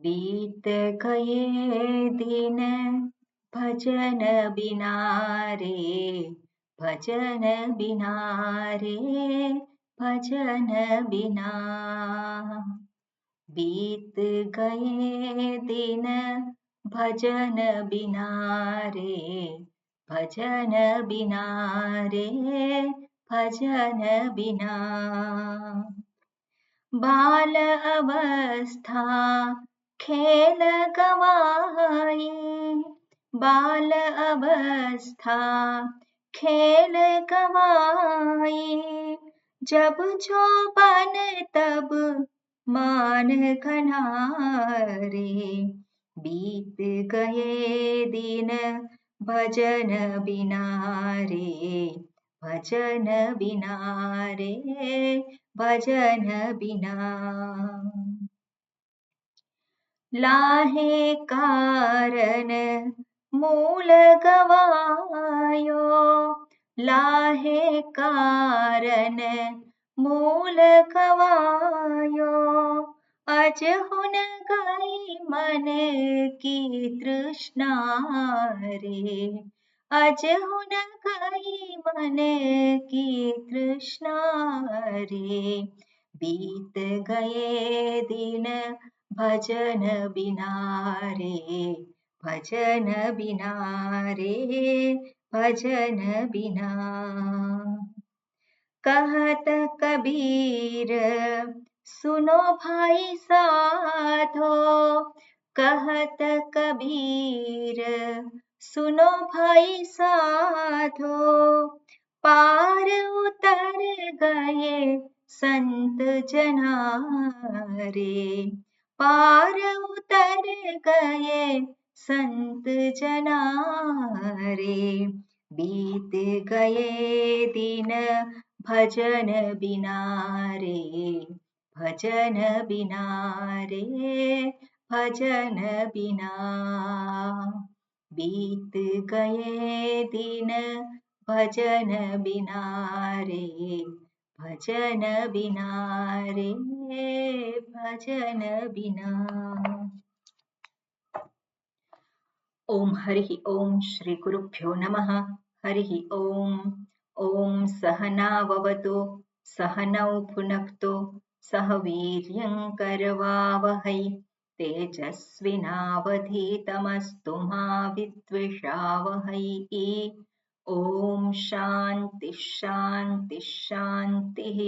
बीत गए दिन भजन बिना रे, भजन बिना रे, भजन बिना। बीत गए दिन भजन बिना रे, भजन बिना रे, भजन बिना। बाल अवस्था खेल गवाई, बाल अवस्था खेल गवाई। जब जौबन तब मान घना रे, बीत गए दिन भजन बिना रे, भजन बिना रे, भजन बिना। लाहे कारण मूल गवायो, लाहे कारण मूल गवायो। अज हुन गई मन की तृष्णा रे, अज हुन गई मन की तृष्णा रे। बीत गए दिन भजन बिना रे, भजन बिना रे, भजन बिना। कहत कबीर सुनो भाई साधो, कहत कबीर सुनो भाई साधो। पार उतर गए संत जना रे, पार उतर गए संत जना रे। बीत गए दिन भजन बिना रे, भजन बिना रे, भजन बिना। बीत गए दिन भजन बिना रे, भजन बिना रे, भजन बिना। ओम हरि ओम श्री गुरुभ्यो नमः। हरि ओम। ओम सहनाववतु सहनौ भुनक्तु सह वीर्यं करवावहै तेजस्विनावधीतमस्तु मा विद्विषावहै। ओम शांति शांति शांतिः।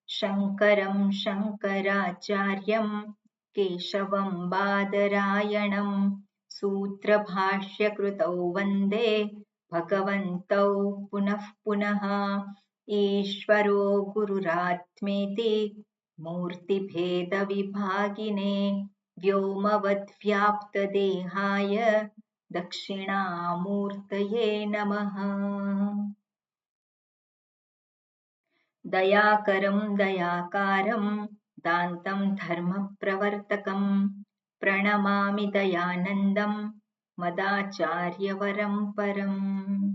शङ्करं शङ्कराचार्यं केशवं बादरायणं सूत्रभाष्यकृतौ वन्दे भगवन्तौ पुनः पुनः। ईश्वरो गुरुरात्मेति मूर्तिभेदविभागिने व्योमवद्व्याप्तदेहाय दक्षिणामूर्तये नमः। दयाकरं दयाकारं दान्तं धर्मप्रवर्तकं प्रणमामि दयानन्दं मदाचार्यवरं परम्।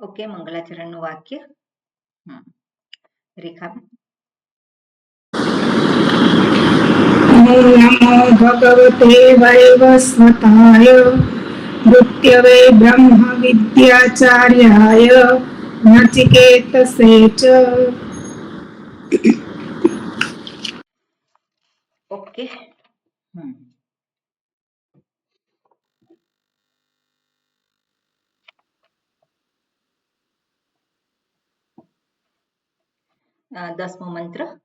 ओके, मंगलाचरणનું વાક્ય. રેખા. नमो भगवते वैवस्वताय मृत्यवे ब्रह्म विद्याचार्याय नचिकेतसे च। ओके. 10મો મંત્ર.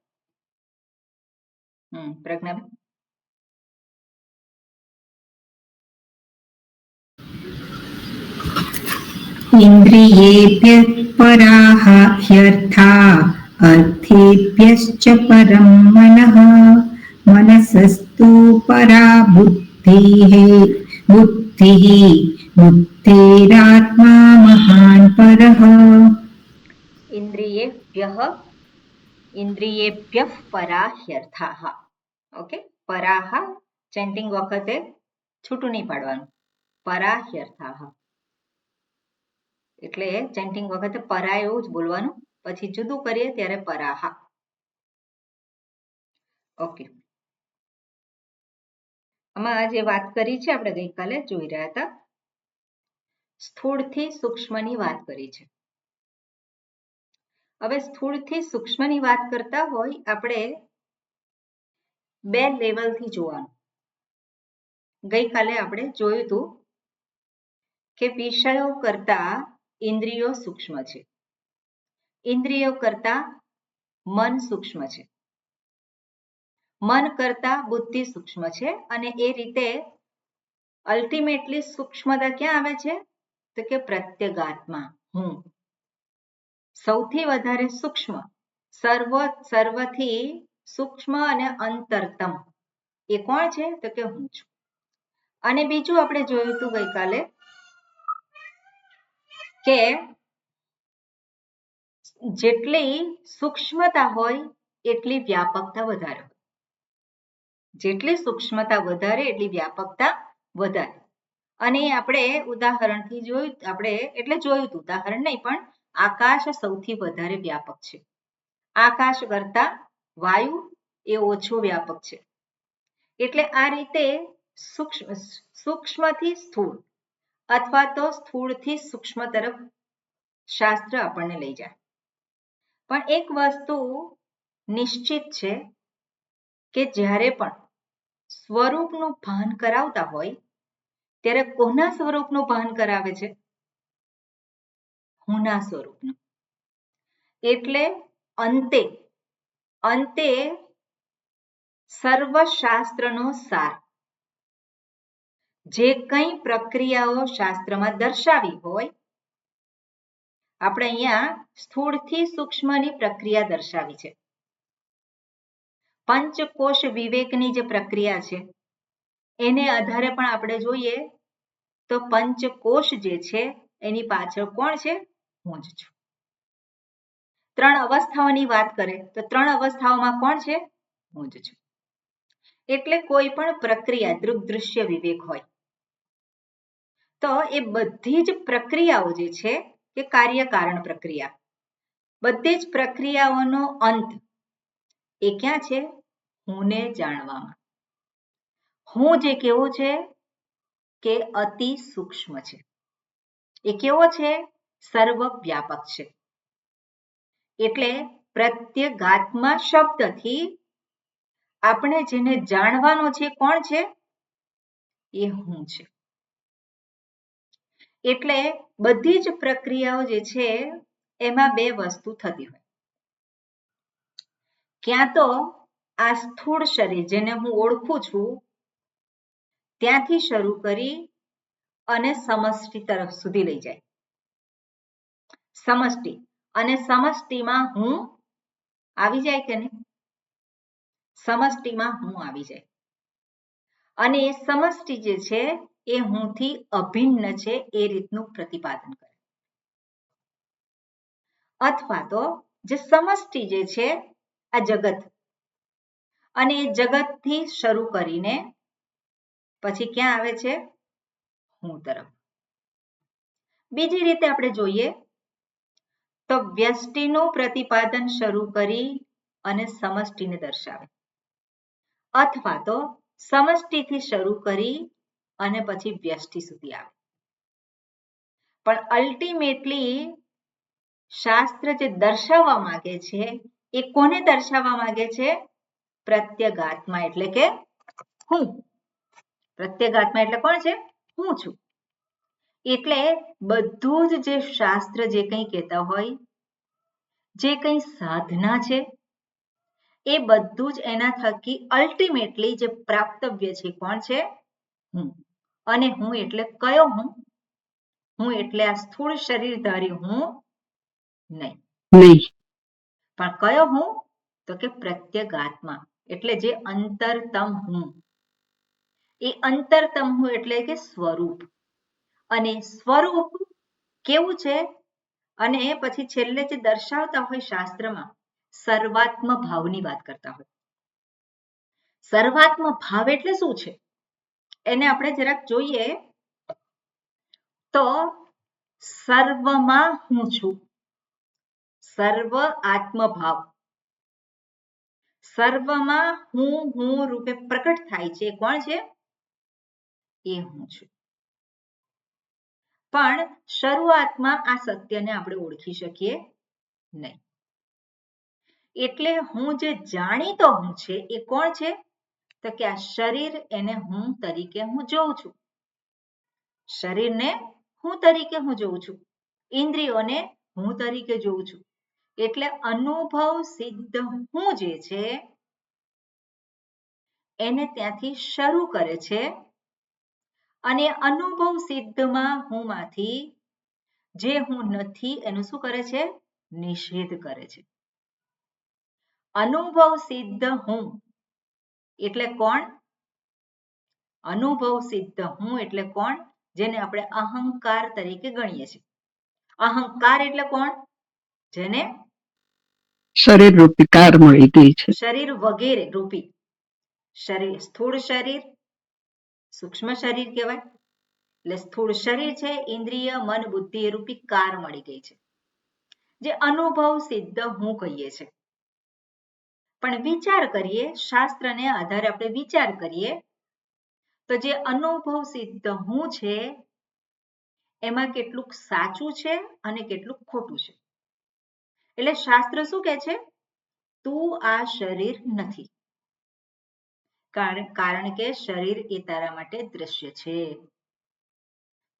પ્રજ્ઞાબેન. इन्द्रियेभ्यः पराः ह्यर्था अर्थेभ्यश्च परं मनः मनसस्तु परा बुद्धिः बुद्धिः बुद्धेरात्मा महान् परः। ઇન્દ્રિયેભ્યઃ પરા ह्यर्थाः. ઓકે, પરાહ ચેન્ટિંગ વખતે છૂટું નહીં પાડવાનું. પરા ह्यर्थाः એટલે ચેન્ટિંગ વખતે પરા એવું જ બોલવાનું, પછી જુદું કરીએ ત્યારે પરાહ. ઓકે, આમાં જે વાત કરી છે આપણે ગઈકાલે જોઈ રહ્યા હતા, સ્થૂળથી સૂક્ષ્મની વાત કરી છે. હવે સ્થૂળથી સૂક્ષ્મની વાત કરતા હોય આપણે બે લેવલથી જોવાનું. ગઈકાલે આપણે જોયું હતું કે વિષયો કરતા ઇન્દ્રિયો સૂક્ષ્મ છે, ઇન્દ્રિયો કરતા મન સૂક્ષ્મ છે, મન કરતા બુદ્ધિ સૂક્ષ્મ છે, અને એ રીતે અલ્ટિમેટલી સૂક્ષ્મતા ક્યાં આવે છે? તો કે પ્રત્યેગાત્મા, હું. સૌથી વધારે સૂક્ષ્મ, સર્વથી સૂક્ષ્મ અને અંતરતમ એ કોણ છે? તો કે હું છું. અને બીજું આપણે જોયું હતું ગઈકાલે કે જેટલી સૂક્ષ્મતા હોય એટલી વ્યાપકતા વધારે હોય. જેટલી સૂક્ષ્મતા વધારે એટલી વ્યાપકતા વધારે. અને આપણે ઉદાહરણથી જોયું, આપણે એટલે જોયું હતું, ઉદાહરણ નહીં પણ આકાશ સૌથી વધારે વ્યાપક છે. આકાશ કરતા વાયુ એ ઓછો વ્યાપક છે. એટલે આ રીતે સૂક્ષ્મથી સ્થૂળ અથવા તો સ્થૂળથી સૂક્ષ્મ તરફ શાસ્ત્ર આપણને લઈ જાય. પણ એક વસ્તુ નિશ્ચિત છે કે જ્યારે પણ સ્વરૂપનું ભાન કરાવતા હોય ત્યારે કોના સ્વરૂપનું ભાન કરાવે છે? હુંના સ્વરૂપનું. એટલે અંતે સર્વશાસ્ત્રનો સાર, જે કંઈ પ્રક્રિયાઓ શાસ્ત્રમાં દર્શાવી હોય, આપણે અહીંયા સ્થૂળથી સૂક્ષ્મની પ્રક્રિયા દર્શાવી છે. પંચકોશ વિવેકની જે પ્રક્રિયા છે એને આધારે પણ આપણે જોઈએ તો પંચકોશ જે છે એની પાછળ કોણ છે? હું જ છું. 3 અવસ્થાઓની વાત કરે તો 3 અવસ્થાઓમાં કોણ છે? હું જ છું. એટલે કોઈ પણ પ્રક્રિયા દૃગ્દૃશ્ય વિવેક હોય તો એ બધી જ પ્રક્રિયાઓ જે છે કે કાર્યકારણ પ્રક્રિયા, બધી જ પ્રક્રિયાઓનો અંત એ ક્યાં છે? હુંને જાણવામાં. હું જે કેવો છે કે અતિ સૂક્ષ્મ છે. એ કેવો છે? સર્વવ્યાપક છે. એટલે પ્રત્યેગાત્મા શબ્દથી આપણે જેને જાણવાનો છે કોણ છે? એ હું છે. એટલે બધી જ પ્રક્રિયાઓ જે છે એમાં બે વસ્તુ થતી હોય. ક્યાં તો આ સ્થૂળ શરીર જેને હું ઓળખું છું ત્યાંથી શરૂ કરી અને સમષ્ટિ તરફ સુધી લઈ જાય. સમષ્ટિ, અને સમષ્ટિમાં હું આવી જાય કે નહીં? સમષ્ટિમાં હું આવી જાય. અને એ સમષ્ટિ જે છે એ હુંથી અભિન્ન છે એ રીતનું પ્રતિપાદન કરે. અથવા તો જે સમષ્ટિ જે છે આ જગત, અને એ જગતથી શરૂ કરીને પછી ક્યાં આવે છે? હું તરફ. બીજી રીતે આપણે જોઈએ તો વ્યષ્ટિનું પ્રતિપાદન શરૂ કરી અને સમષ્ટિને દર્શાવે, અથવા તો સમષ્ટિથી શરૂ કરી અને પછી વ્યષ્ટિ સુધી આવે. પણ અલ્ટિમેટલી શાસ્ત્ર જે દર્શાવવા માંગે છે એ કોને દર્શાવવા માંગે છે? પ્રત્યેગાત્મા એટલે કે હું. પ્રત્યેગાત્મા એટલે કોણ છે? હું છું. એટલે બધું જ જે શાસ્ત્ર જે કંઈ કહેતા હોય, જે કંઈ સાધના છે એ બધું જ એના થકી અલ્ટિમેટલી જે પ્રાપ્તવ્ય છે કોણ છે? હું. અને હું એટલે કયો હું? હું એટલે આ સ્થૂળ શરીરધારી હું નહીં. પણ કયો હું? તો કે પ્રત્યેગાત્મા, એટલે જે અંતરતમ હું. એ અંતરતમ હું એટલે કે સ્વરૂપ. અને સ્વરૂપ કેવું છે? અને પછી છેલ્લે જે દર્શાવતા હોય શાસ્ત્રમાં સર્વાત્મ ભાવની વાત કરતા હોય. સર્વાત્મ ભાવ એટલે શું છે? એને આપણે જરાક જોઈએ તો સર્વમાં હું છું. સર્વ આત્મભાવ. સર્વમાં હું રૂપે પ્રકટ થાય છે. કોણ છે? એ હું છું. પણ શરૂઆતમાં આ સત્યને આપણે ઓળખી શકીએ નહીં. એટલે હું જે જાણીતો હું છે એ કોણ છે? તો કે આ શરીર, એને હું તરીકે હું જોઉં છું. શરીરને હું તરીકે હું જોઉં છું. ઇન્દ્રિયોને હું તરીકે જોઉં છું. એટલે અનુભવ સિદ્ધ હું જે છે એને ત્યાંથી શરૂ કરે છે અને અનુભવ સિદ્ધમાં હું માંથી જે હું નથી એનું શું કરે છે? નિષેધ કરે છે. અનુભવ સિદ્ધ હું એટલે કોણ? અનુભવ સિદ્ધ હું એટલે કોણ? જેને આપણે અહંકાર તરીકે ગણીએ છીએ. અહંકાર એટલે કોણ? જેને શરીર રૂપી કાર મળી ગઈ છે. શરીર વગેરે રૂપી શરીર, સ્થૂળ શરીર, સૂક્ષ્મ શરીર કહેવાય. એટલે સ્થૂળ શરીર છે, ઇન્દ્રિય, મન, બુદ્ધિ એ રૂપી કાર મળી ગઈ છે, જે અનુભવ સિદ્ધ હું કહીએ છીએ. પણ વિચાર કરીએ, શાસ્ત્રને આધારે આપણે વિચાર કરીએ તો જે અનુભવ સિદ્ધ હું છે એમાં કેટલુંક સાચું છે અને કેટલુંક ખોટું છે. એટલે શાસ્ત્ર શું કહે છે? તું આ શરીર નથી. કારણ કે શરીર એ તારા માટે દ્રશ્ય છે.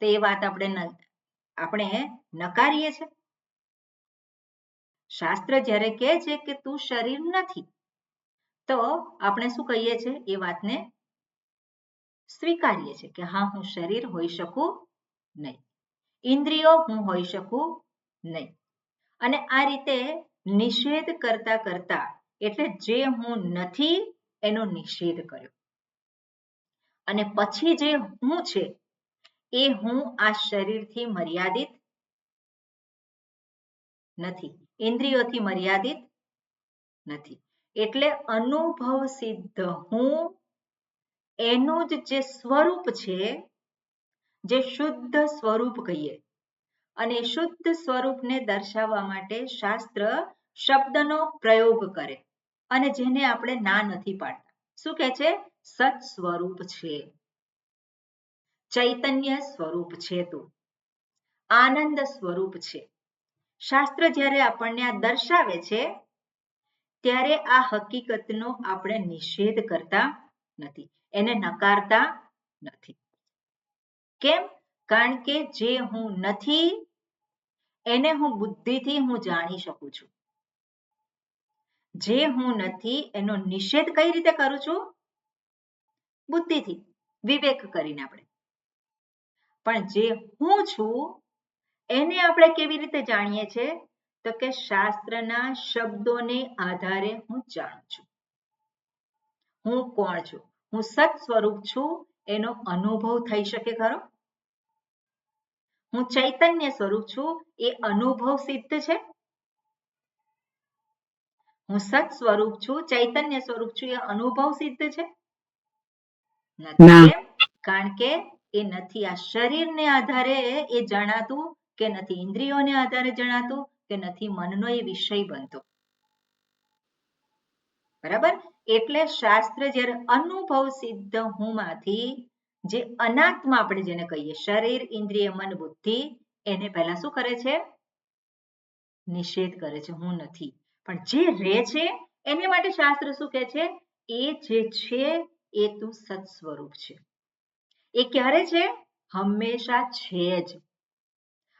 તો એ વાત આપણે નકારીએ છીએ. શાસ્ત્ર જ્યારે કહે છે કે તું શરીર નથી, તો આપણે શું કહીએ છીએ? એ વાતને સ્વીકારીએ છીએ કે હા, હું શરીર હોઈ શકું નહીં, ઇન્દ્રિયો હું હોઈ શકું નહીં. અને આ રીતે નિષેધ કરતા કરતા, એટલે જે હું નથી એનો નિષેધ કર્યો. અને પછી જે હું છે એ હું આ શરીરથી મર્યાદિત નથી, ઇન્દ્રિયોથી મર્યાદિત નથી. એટલે અનુભવ સિદ્ધ હું એનું જ જે સ્વરૂપ છે, જે શુદ્ધ સ્વરૂપ કહીએ, અને શુદ્ધ સ્વરૂપને દર્શાવવા માટે શાસ્ત્ર શબ્દનો પ્રયોગ કરે અને જેને આપણે ના નથી પાડતા. શું કહે છે? સત સ્વરૂપ છે, ચૈતન્ય સ્વરૂપ છે, તું આનંદ સ્વરૂપ છે. શાસ્ત્ર જ્યારે આપણને આ દર્શાવે છે ત્યારે આ હકીકતનો આપણે નિષેધ કરતા નથી, એને નકારતા નથી. કેમ? કારણ કે જે હું નથી એને હું બુદ્ધિથી હું જાણી શકું છું. જે હું નથી એનો નિષેધ કઈ રીતે કરું છું? બુદ્ધિથી, વિવેક કરીને આપણે. પણ જે હું છું એને આપણે કેવી રીતે જાણીએ છીએ? તો કે શાસ્ત્રના શબ્દોને આધારે હું જાણું છું. હું કોણ છું? હું સત સ્વરૂપ છું એનો અનુભવ થઈ શકે ખરો? હું ચૈતન્ય સ્વરૂપ છું એ અનુભવ સિદ્ધ છે? હું સત સ્વરૂપ છું, ચૈતન્ય સ્વરૂપ છું એ અનુભવ સિદ્ધ છે? નથી. કેમ? કારણ કે એ નથી આ શરીરને આધારે એ જણાતું કે નથી ઇન્દ્રિયોને આધારે જણાતું કે નથી મનનો એ વિષય બનતો. બરાબર? એટલે શાસ્ત્ર જ્યારે અનુભવ સિદ્ધ હું માંથી જે અનાત્મા આપણે જેને કહીએ, શરીર, ઇન્દ્રિય, મન, બુદ્ધિ, એને પહેલા શું કરે છે? નિષેધ કરે છે, હું નથી. પણ જે રહે છે એને માટે શાસ્ત્ર શું કહે છે? એ જે છે એ તું સત સ્વરૂપ છે. એ ક્યારે છે? હંમેશા છે જ.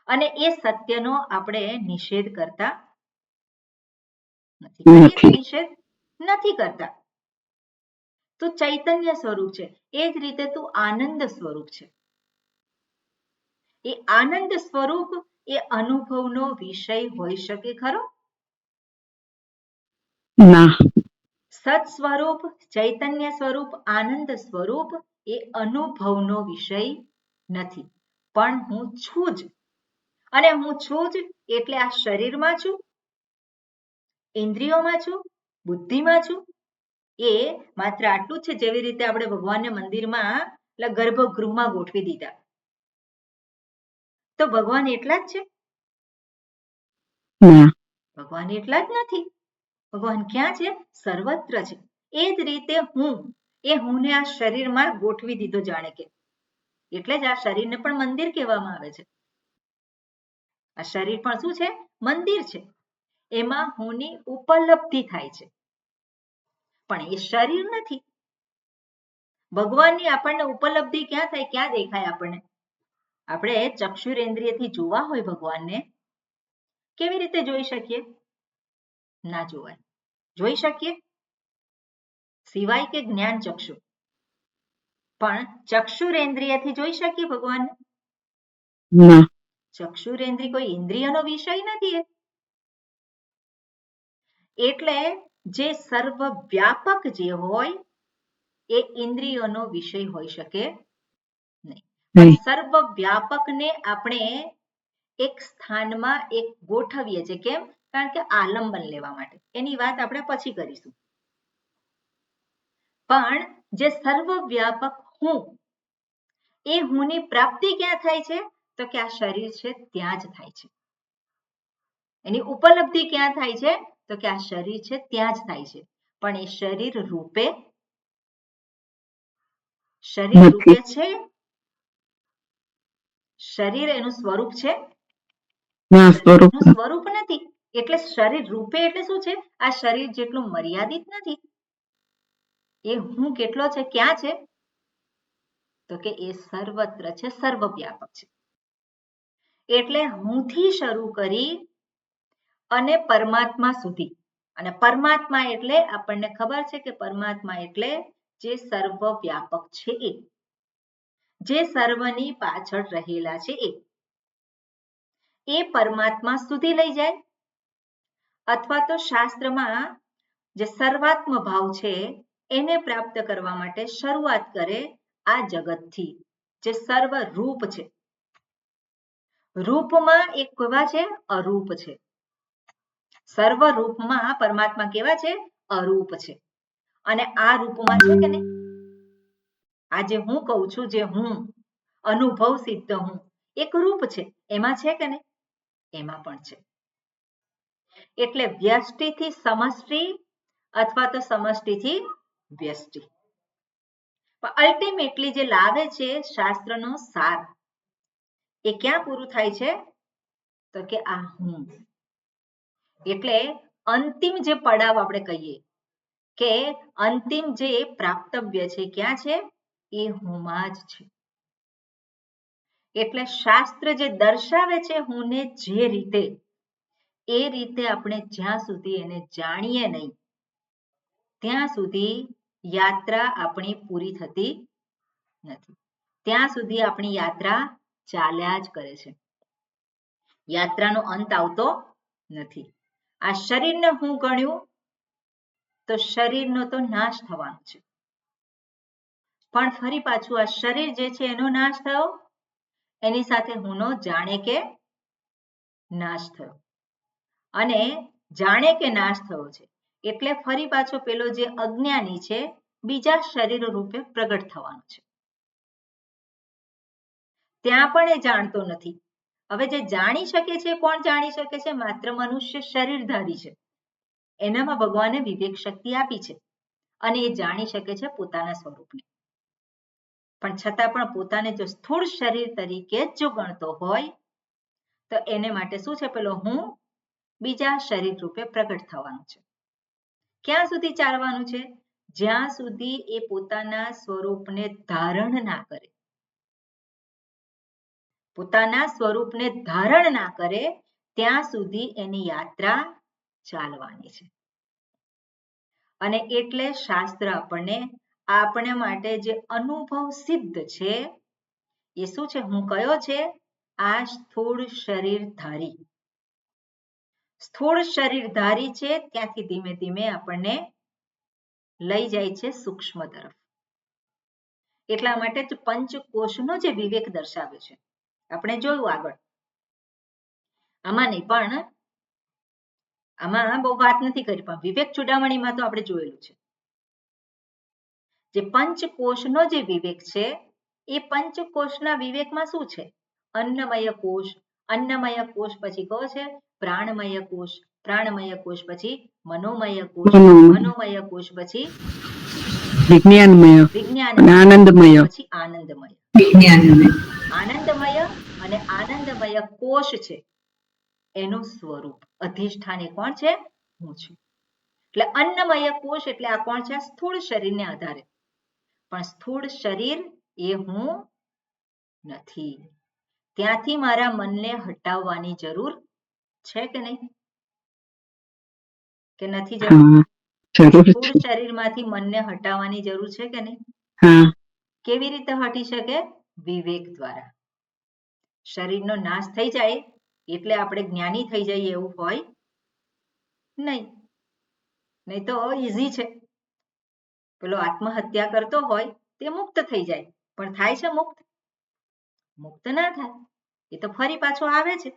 અને એ સત્યનો આપણે નિષેધ કરતા નથી. નિષેધ નથી કરતા. તું ચૈતન્ય સ્વરૂપ છે, એ જ રીતે તું આનંદ સ્વરૂપ છે. એ આનંદ સ્વરૂપ એ અનુભવનો વિષય હોઈ શકે ખરો? ના. સત સ્વરૂપ, ચૈતન્ય સ્વરૂપ, આનંદ સ્વરૂપ એ અનુભવનો વિષય નથી, પણ હું છું જ. અને હું છું જ એટલે આ શરીરમાં છું, ઇન્દ્રિયોમાં છું, બુદ્ધિમાં છું. એ માત્ર આટલું છે, જેવી રીતે આપણે ભગવાનને મંદિરમાં ગર્ભગૃહમાં ગોઠવી દીધા, તો ભગવાન એટલા જ છે? ભગવાન એટલા જ નથી. ભગવાન ક્યાં છે? સર્વત્ર છે. એ જ રીતે હુંને આ શરીરમાં ગોઠવી દીધો જાણે કે, એટલે જ આ શરીરને પણ મંદિર કહેવામાં આવે છે. આ શરીર પણ શું છે? મંદિર છે. એમાં હુંની ઉપલબ્ધિ થાય છે, પણ એ શરીર નથી. ભગવાનની આપણને ઉપલબ્ધિ ક્યાં થાય? ક્યાં દેખાય આપણને? આપણે ચક્ષુરેન્દ્રિયથી જોવા હોય ભગવાનને, કેવી રીતે જોઈ શકીએ? ના જોવાય. જોઈ શકીએ સિવાય કે જ્ઞાન ચક્ષુ, પણ ચક્ષુરેન્દ્રિયથી જોઈ શકીએ ભગવાનને? ના. ચક્ષુરેન્દ્રિય કોઈ ઇન્દ્રિયનો વિષય નથી. એટલે જે સર્વવ્યાપક જે હોય એ ઇન્દ્રિયોનો વિષય હોઈ શકે નહીં. પણ સર્વવ્યાપકને આપણે એક સ્થાનમાં એક ગોઠવીએ છીએ. કેમ? કારણ કે આલંબન લેવા માટે. એની વાત આપણે પછી કરીશું. પણ જે સર્વવ્યાપક હું, એ હુંની પ્રાપ્તિ ક્યાં થાય છે? તો કે આ શરીર છે ત્યાં જ થાય છે. એની ઉપલબ્ધિ ક્યાં થાય છે? તો કે આ શરીર છે ત્યાં જ થાય છે. પણ એ શરીર રૂપે છે? શરીર એનું સ્વરૂપ છે? એનું સ્વરૂપ નથી. એટલે શરીર રૂપે એટલે શું છે? આ શરીર જેટલું મર્યાદિત નથી. એ હું કેટલો છે? ક્યાં છે? તો કે એ સર્વત્ર છે, સર્વવ્યાપક છે. એટલે હુંથી શરૂ કરી અને પરમાત્મા સુધી, અને પરમાત્મા એટલે આપણને ખબર છે કે પરમાત્મા એટલે જે સર્વવ્યાપક છે, જે સર્વની પાછળ રહેલા છે, એ પરમાત્મા સુધી લઈ જાય. અથવા તો શાસ્ત્રમાં જે સર્વાત્મ ભાવ છે એને પ્રાપ્ત કરવા માટે શરૂઆત કરે આ જગતથી, જે સર્વરૂપ છે. રૂપમાં એક કેવા છે? અરૂપ છે. સર્વરૂપમાં પરમાત્મા કેવા છે? અરૂપ છે. અને આ રૂપમાં છે કે નહીં? આ જે હું કહું છું, જે હું અનુભવ સિદ્ધ હું, એક રૂપ છે. એમાં છે કે નહીં? એમાં પણ છે. એટલે વ્યષ્ટિથી સમષ્ટિ અથવા તો સમષ્ટિથી વ્યષ્ટિ. અલ્ટિમેટલી જે લાવે છે શાસ્ત્રનો સાર, એ ક્યાં પૂરું થાય છે? તો કે આ હું. એટલે અંતિમ જે પડાવ આપણે કહીએ કે અંતિમ જે પ્રાપ્તવ્ય છે, ક્યાં છે? એ હુંમાં જ છે. એટલે શાસ્ત્ર જે દર્શાવે છે હુંને જે રીતે, એ રીતે આપણે જ્યાં સુધી એને જાણીએ નહીં, ત્યાં સુધી યાત્રા આપણી પૂરી થતી નથી. ત્યાં સુધી આપણી યાત્રા ચાલ્યા જ કરે છે. યાત્રાનો અંત આવતો નથી. આ શરીરને હું ગણ્યું તો શરીરનો તો નાશ થવાનો છે. પણ ફરી પાછું આ શરીર જે છે એનો નાશ થયો, એની સાથે હુંનો જાણે કે નાશ થયો. અને જાણે કે નાશ થયો છે એટલે ફરી પાછો પેલો જે અજ્ઞાની છે બીજા શરીર રૂપે પ્રગટ થવાનો છે. ત્યાં પણ એ જાણતો નથી. હવે જે જાણી શકે છે, કોણ જાણી શકે છે? માત્ર મનુષ્ય શરીરધારી છે. એનામાં ભગવાને વિવેક શક્તિ આપી છે અને એ જાણી શકે છે પોતાના સ્વરૂપને. પણ છતાં પણ પોતાને જો સ્થૂળ શરીર તરીકે જ જો ગણતો હોય તો એને માટે શું છે? પેલો હું બીજા શરીર રૂપે પ્રગટ થવાનું છે. ક્યાં સુધી ચાલવાનું છે? જ્યાં સુધી એ પોતાના સ્વરૂપને ધારણ ના કરે. પોતાના સ્વરૂપને ધારણ ના કરે ત્યાં સુધી એની યાત્રા ચાલવાની છે. અને એટલે શાસ્ત્ર આપણે માટે જે અનુભવ સિદ્ધ છે એ શું છે? હું કયો છે? આ સ્થૂળ શરીરધારી. સ્થૂળ શરીરધારી છે ત્યાંથી ધીમે ધીમે આપણને લઈ જાય છે સૂક્ષ્મ તરફ. એટલા માટે જ પંચકોશનો જે વિવેક દર્શાવે છે આપણે જોયું આગળ. આમાં નહીં, પણ આમાં બહુ વાત નથી કરી, પણ વિવેક ચૂડામણીમાં તો આપણે જોયેલું છે. જે પંચકોશનો જે વિવેક છે એ પંચકોશના વિવેકમાં શું છે? અન્નમય કોશ, અન્નમય કોશ પછી કહો છે પ્રાણમય કોશ, પ્રાણમય કોષ પછી મનોમય કોષ, મનોમય કોષ પછી વિજ્ઞાનમય અને વિજ્ઞાનમય, આનંદમય. પછી આનંદમય. વિજ્ઞાનમય. આનંદમય અને આનંદમય કોષ છે એનું સ્વરૂપ અધિષ્ઠાન એ કોણ છે? હું છું. એટલે અન્નમય કોષ એટલે આ કોણ છે? સ્થૂળ શરીરને આધારે. પણ સ્થૂળ શરીર એ હું નથી. ત્યાંથી મારા મનને હટાવવાની જરૂર છે કે નહીં? કે નથી જરૂર? હા, જરૂર સ્થૂળ છે. શરીરમાંથી મનને હટાવવાની જરૂર છે કે નહીં? હા, કેવી રીતે હટી શકે? વિવેક દ્વારા. શરીરનો નાશ થઈ જાય એટલે આપણે જ્ઞાની થઈ જઈએ એવું હોય નહીં. નહીં તો ઈઝી છે. પેલો આત્મહત્યા કરતો હોય તે મુક્ત થઈ જાય, પણ થાય છે મુક્ત? મુક્ત ના થાય. એ તો ફરી પાછો આવે છે.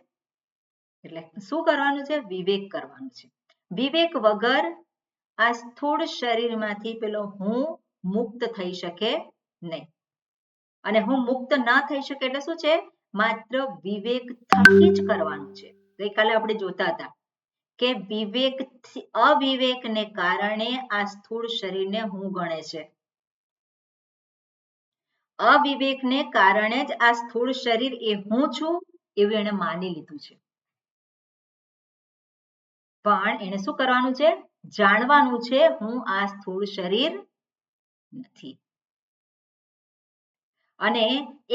એટલે શું કરવાનું છે? વિવેક કરવાનું છે. વિવેક વગર આ સ્થૂળ શરીરમાંથી પેલો હું મુક્ત થઈ શકે નહીં. અને હું મુક્ત ના થઈ શકે એટલે શું છે? માત્ર વિવેક થકી જ કરવાનું છે. ગઈકાલે આપણે જોતા હતા કે વિવેક અવિવેકને કારણે આ સ્થૂળ શરીરને હું ગણે છે. અવિવેકને કારણે જ આ સ્થૂળ શરીર એ હું છું એવું એને માની લીધું છે. પણ એને શું કરવાનું છે? જાણવાનું છે હું આ સ્થૂળ શરીર નથી. અને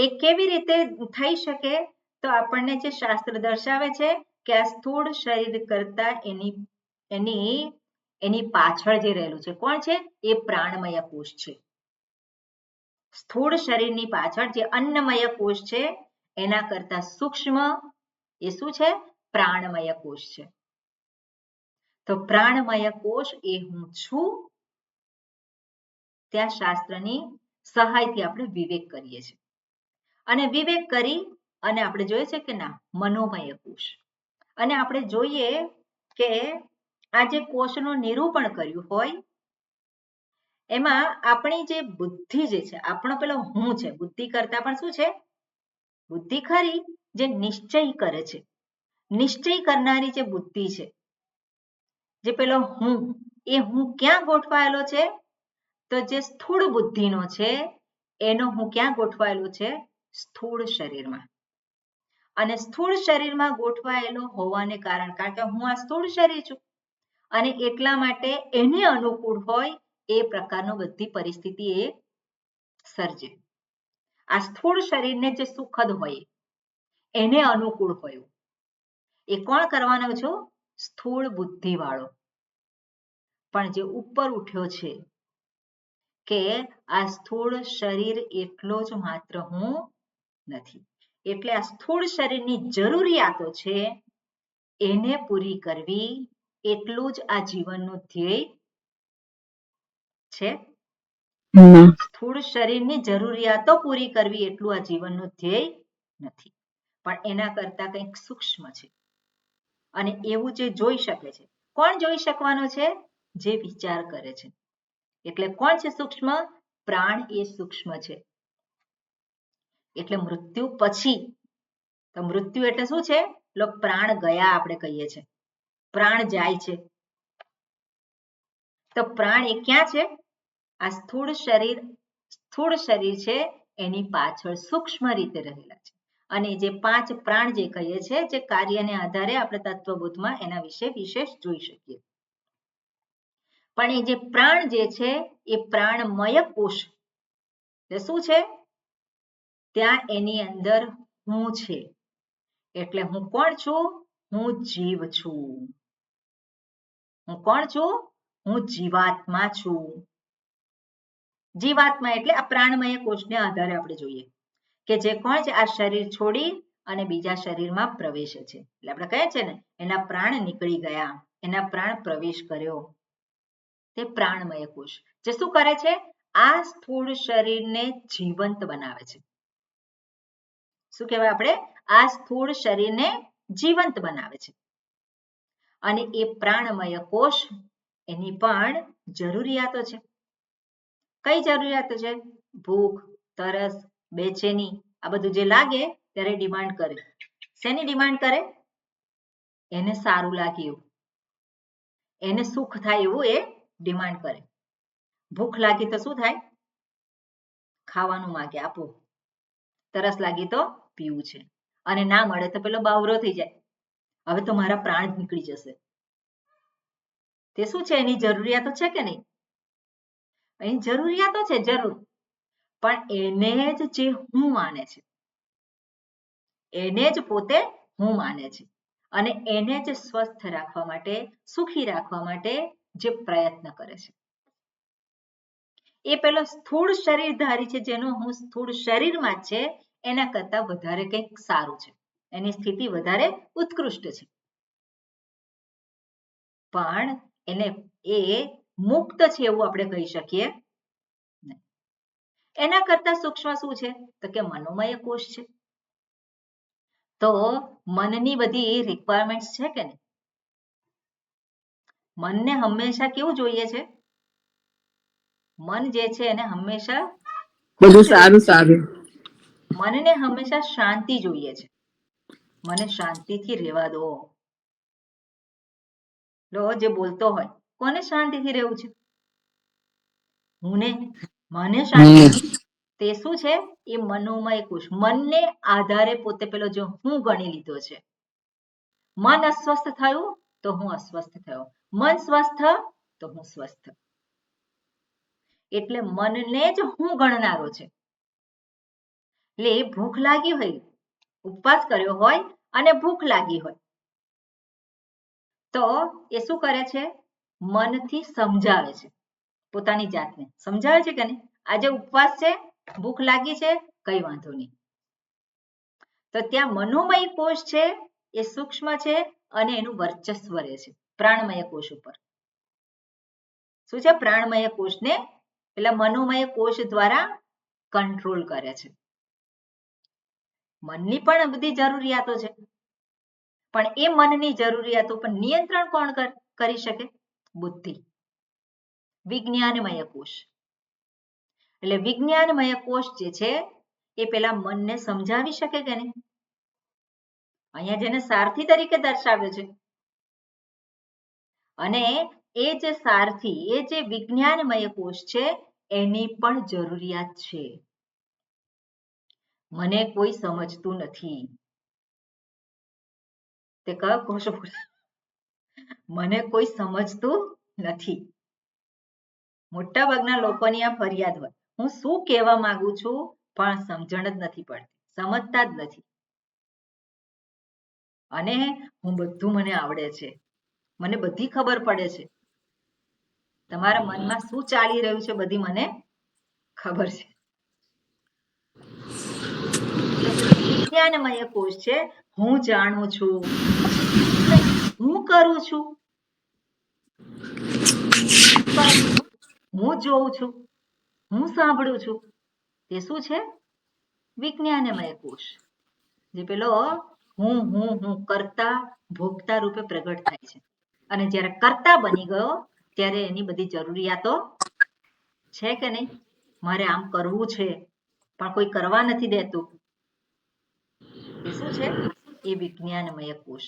એ કેવી રીતે થઈ શકે? તો આપણને જે શાસ્ત્ર દર્શાવે છે કે આ સ્થૂળ શરીર કરતા એની પાછળ જે રહેલું છે કોણ છે? એ પ્રાણમય કોષ છે. સ્થૂળ શરીરની પાછળ જે અન્નમય કોષ છે એના કરતા સૂક્ષ્મ એ શું છે? પ્રાણમય કોષ છે. તો પ્રાણમય કોષ એ હું છું. ત્યાં શાસ્ત્રની સહાયથી આપણે વિવેક કરીએ છીએ. અને વિવેક કરી અને આપણે જોઈએ છે કે ના મનોમય કોષ. અને આપણે જોઈએ કે આ જે કોષનું નિરૂપણ કર્યું હોય એમાં આપણી જે બુદ્ધિ જે છે, આપણો પેલો હું છે, બુદ્ધિ કરતા પણ શું છે? બુદ્ધિ ખરી જે નિશ્ચય કરે છે. નિશ્ચય કરનારી જે બુદ્ધિ છે, જે પેલો હું, એ હું ક્યાં ગોઠવાયેલો છે? તો જે સ્થૂળ બુદ્ધિનો છે એનો હું ક્યાં ગોઠવાયેલો છે? સ્થૂળ શરીરમાં. અને સ્થૂળ શરીરમાં ગોઠવાયેલો હોવાને કારણ કે હું આ સ્થૂળ શરીર છું અને એટલા માટે એને અનુકૂળ હોય એ પ્રકારનો બધી પરિસ્થિતિ એ સર્જે. આ સ્થૂળ શરીરને જે સુખદ હોય એને અનુકૂળ હોય એ કોણ કરવાનો છો? સ્થૂળ બુદ્ધિ વાળો. પણ જે ઉપર ઉઠ્યો છે કે આ સ્થૂળ શરીર એટલો જ માત્ર હું નથી. એટલે આ સ્થૂળ શરીરની જરૂરિયાતો છે એને પૂરી કરવી એટલું જ આ જીવનનું ધ્યેય છે. સ્થૂળ શરીરની જરૂરિયાતો પૂરી કરવી એટલું આ જીવનનું ધ્યેય નથી. પણ એના કરતા કંઈક સૂક્ષ્મ છે. અને એવું જે જોઈ શકે છે. કોણ જોઈ શકવાનો છે? જે વિચાર કરે છે. એટલે કોણ છે સૂક્ષ્મ? પ્રાણ એ સૂક્ષ્મ છે. એટલે મૃત્યુ પછી, તો મૃત્યુ એટલે શું છે? પ્રાણ ગયા આપણે કહીએ છીએ. પ્રાણ જાય છે. તો પ્રાણ એ ક્યાં છે? આ સ્થૂળ શરીર છે એની પાછળ સૂક્ષ્મ રીતે રહેલા છે. અને જે 5 પ્રાણ જે કહીએ છીએ જે કાર્યને આધારે આપણે તત્વબોધમાં એના વિશે વિશેષ જોઈ શકીએ. પણ એ જે પ્રાણ જે છે એ પ્રાણમય કોષ એટલે શું છે? ત્યાં એની અંદર હું છે. એટલે હું કોણ છું? હું જીવ છું. હું કોણ છું? હું જીવાત્મા છું. જીવાત્મા એટલે આ પ્રાણમય કોષને આધારે આપણે જોઈએ કે જે કોણ છે? આ શરીર છોડી અને બીજા શરીરમાં પ્રવેશે છે. એટલે આપણે કહીએ છીએ ને એના પ્રાણ નીકળી ગયા, એના પ્રાણ પ્રવેશ કર્યો. તે પ્રાણમય કોષ જે શું કરે છે? આ સ્થૂળ શરીરને જીવંત બનાવે છે. શું કહેવાય આપણે? આ સ્થૂળ શરીરને જીવંત બનાવે છે. અને એ પ્રાણમય કોષ એની પણ જરૂરિયાતો છે. કઈ જરૂરિયાતો છે? ભૂખ, તરસ, બેચેની આ બધું જે લાગે ત્યારે ડિમાન્ડ કરે. શેની ડિમાન્ડ કરે? એને સારું લાગે એવું. એને સુખ થાય એવું એ ડિમાન્ડ કરે. ભૂખ લાગી તો શું થાય? ખાવાનું માંગે, આપો. તરસ લાગી તો પીવું છે. અને ના મળે તો પેલો બાવરો થઈ જાય, હવે તો મારા પ્રાણ નીકળી જશે. તે શું છે? એની જરૂરિયાતો છે કે નહીં? એની જરૂરિયાતો છે, જરૂર. પણ એને જ જે હું માને છે, એને જ પોતે હું માને છે, અને એને જ સ્વસ્થ રાખવા માટે, સુખી રાખવા માટે જે પ્રયત્ન કરે છે, એ પેલો સ્થૂળ શરીરધારી છે, જેનો હું સ્થૂળ શરીરમાં જ છે, એના કરતા વધારે કંઈક સારું છે, એની સ્થિતિ વધારે ઉત્કૃષ્ટ છે. પણ એને એ મુક્ત છે એવું આપણે કહી શકીએ નહીં. એના કરતા સૂક્ષ્મ શું છે? તો કે મનોમય કોષ છે. તો મનની બધી રિક્વાયરમેન્ટ્સ છે કે નહીં? મનને હંમેશા કેવું જોઈએ છે? મન જે છે એને હંમેશા બધું સારું સારું. મનને હંમેશા શાંતિ જોઈએ છે. મને શાંતિથી રહેવા દો. લો, જે બોલતો હોય, કોને શાંતિથી રહેવું છે? મને શાંતિ. તે શું છે? એ મનોમય કોષ. મનને આધારે પોતે પેલો જો હું ગણી લીધો છે. મન અસ્વસ્થ થયું તો હું અસ્વસ્થ થયો, મન સ્વસ્થ તો હું સ્વસ્થ. એટલે મનને જ હું ગણનારો છે. એટલે ભૂખ લાગી હોય, ઉપવાસ કર્યો હોય અને ભૂખ લાગી હોય, તો એ શું કરે છે? મનથી સમજાવે છે, પોતાની જાતને સમજાવે છે કે નહીં? આજે ઉપવાસ છે, ભૂખ લાગી છે, કઈ વાંધો નહીં. તો ત્યાં મનોમય કોષ છે, એ સૂક્ષ્મ છે અને એનું વર્ચસ્વ રહે છે પ્રાણમય કોષ ઉપર. શું છે? પ્રાણમય કોષને એટલે મનોમય કોષ દ્વારા કંટ્રોલ કરે છે. મનની પણ બધી જરૂરિયાતો છે, પણ એ મનની જરૂરિયાતો પર નિયંત્રણ કોણ કરી શકે? બુદ્ધિ. વિજ્ઞાનમય કોષ. એટલે વિજ્ઞાનમય કોષ જે છે એ પેલા મનને સમજાવી શકે કે નહીં? અહીંયા જેને સારથી તરીકે દર્શાવ્યો છે, અને એ જે સારથી, એ જે વિજ્ઞાનમય કોષ છે, એની પણ જરૂરિયાત છે. મને કોઈ સમજતું નથી. તે કયો કોષ બોલે? મને કોઈ સમજતું નથી. મોટા ભાગના લોકોની આ ફરિયાદ હોય, હું શું કહેવા માંગુ છું પણ સમજણ જ નથી પડતી, સમજતા જ નથી. અને બધું મને આવડે છે, મને બધી ખબર પડે છે, તમારા મનમાં શું ચાલી રહ્યું છે બધી મને ખબર છે. વિજ્ઞાનમય કોષ છે, હું જાણું છું, હું કરું છું, હું જોઉં છું, હું સાંભળું છું. તે શું છે? વિજ્ઞાનમય કોષ. જે પેલો હું કરતા ભોગતા રૂપે પ્રગટ થાય છે, અને જ્યારે કરતા બની ગયો ત્યારે એની બધી જરૂરિયાતો છે કે નહીં? મારે આમ કરવું છે પણ કોઈ કરવા નથી દેતું. એ શું છે? એ વિજ્ઞાનમય કોષ.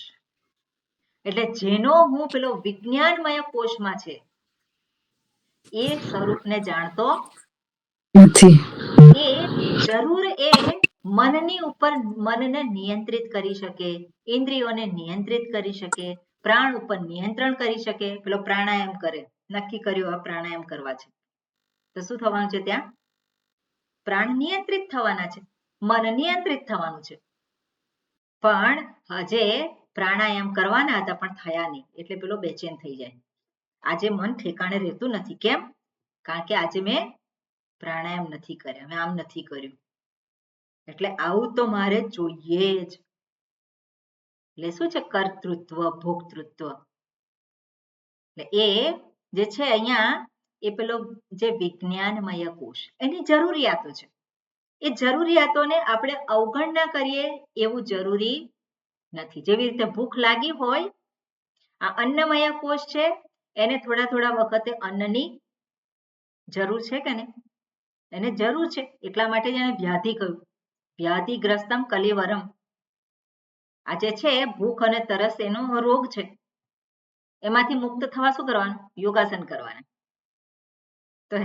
એટલે જેનો હું પેલો વિજ્ઞાનમય કોષમાં છે, એ સ્વરૂપને જાણતો નથી. એ જરૂર એ મનની ઉપર મનને નિયંત્રિત કરી શકે, ઇન્દ્રિયોને નિયંત્રિત કરી શકે, પ્રાણ ઉપર નિયંત્રણ કરી શકે. પેલો પ્રાણાયામ કરે, નક્કી કર્યું આ પ્રાણાયામ કરવા છે, તો શું થવાનું છે? ત્યાં પ્રાણ નિયંત્રિત થવાના છે, મન નિયંત્રિત થવાનું છે. પણ હજે પ્રાણાયામ કરવાના હતા પણ થયા નહીં, એટલે પેલો બેચેન થઈ જાય. આજે મન ઠેકાણે રહેતું નથી. કેમ? કારણ કે આજે મેં પ્રાણાયામ નથી કર્યા, મેં આમ નથી કર્યું, એટલે આવું તો મારે જોઈએ જ. એટલે શું છે? કર્તૃત્વ, ભોક્તૃત્વ. એટલે એ જે છે અહીંયા, એ પેલો જે વિજ્ઞાનમય કોષ, એની જરૂરિયાતો છે. એ જરૂરિયાતોને આપણે અવગણના કરીએ એવું જરૂરી નથી. જેવી રીતે ભૂખ લાગી હોય, આ અન્નમય કોષ છે, એને થોડા થોડા વખતે અન્નની જરૂર છે કે નહીં? એને જરૂર છે, એટલા માટે જ એને વ્યાધિ કહ્યું. વ્યાધિગ્રસ્તમ કલેવરમ. આ જે છે ભૂખ અને તરસ એનો રોગ છે. એમાંથી મુક્ત થવા શું કરવાનું? યોગાસન કરવાના. તો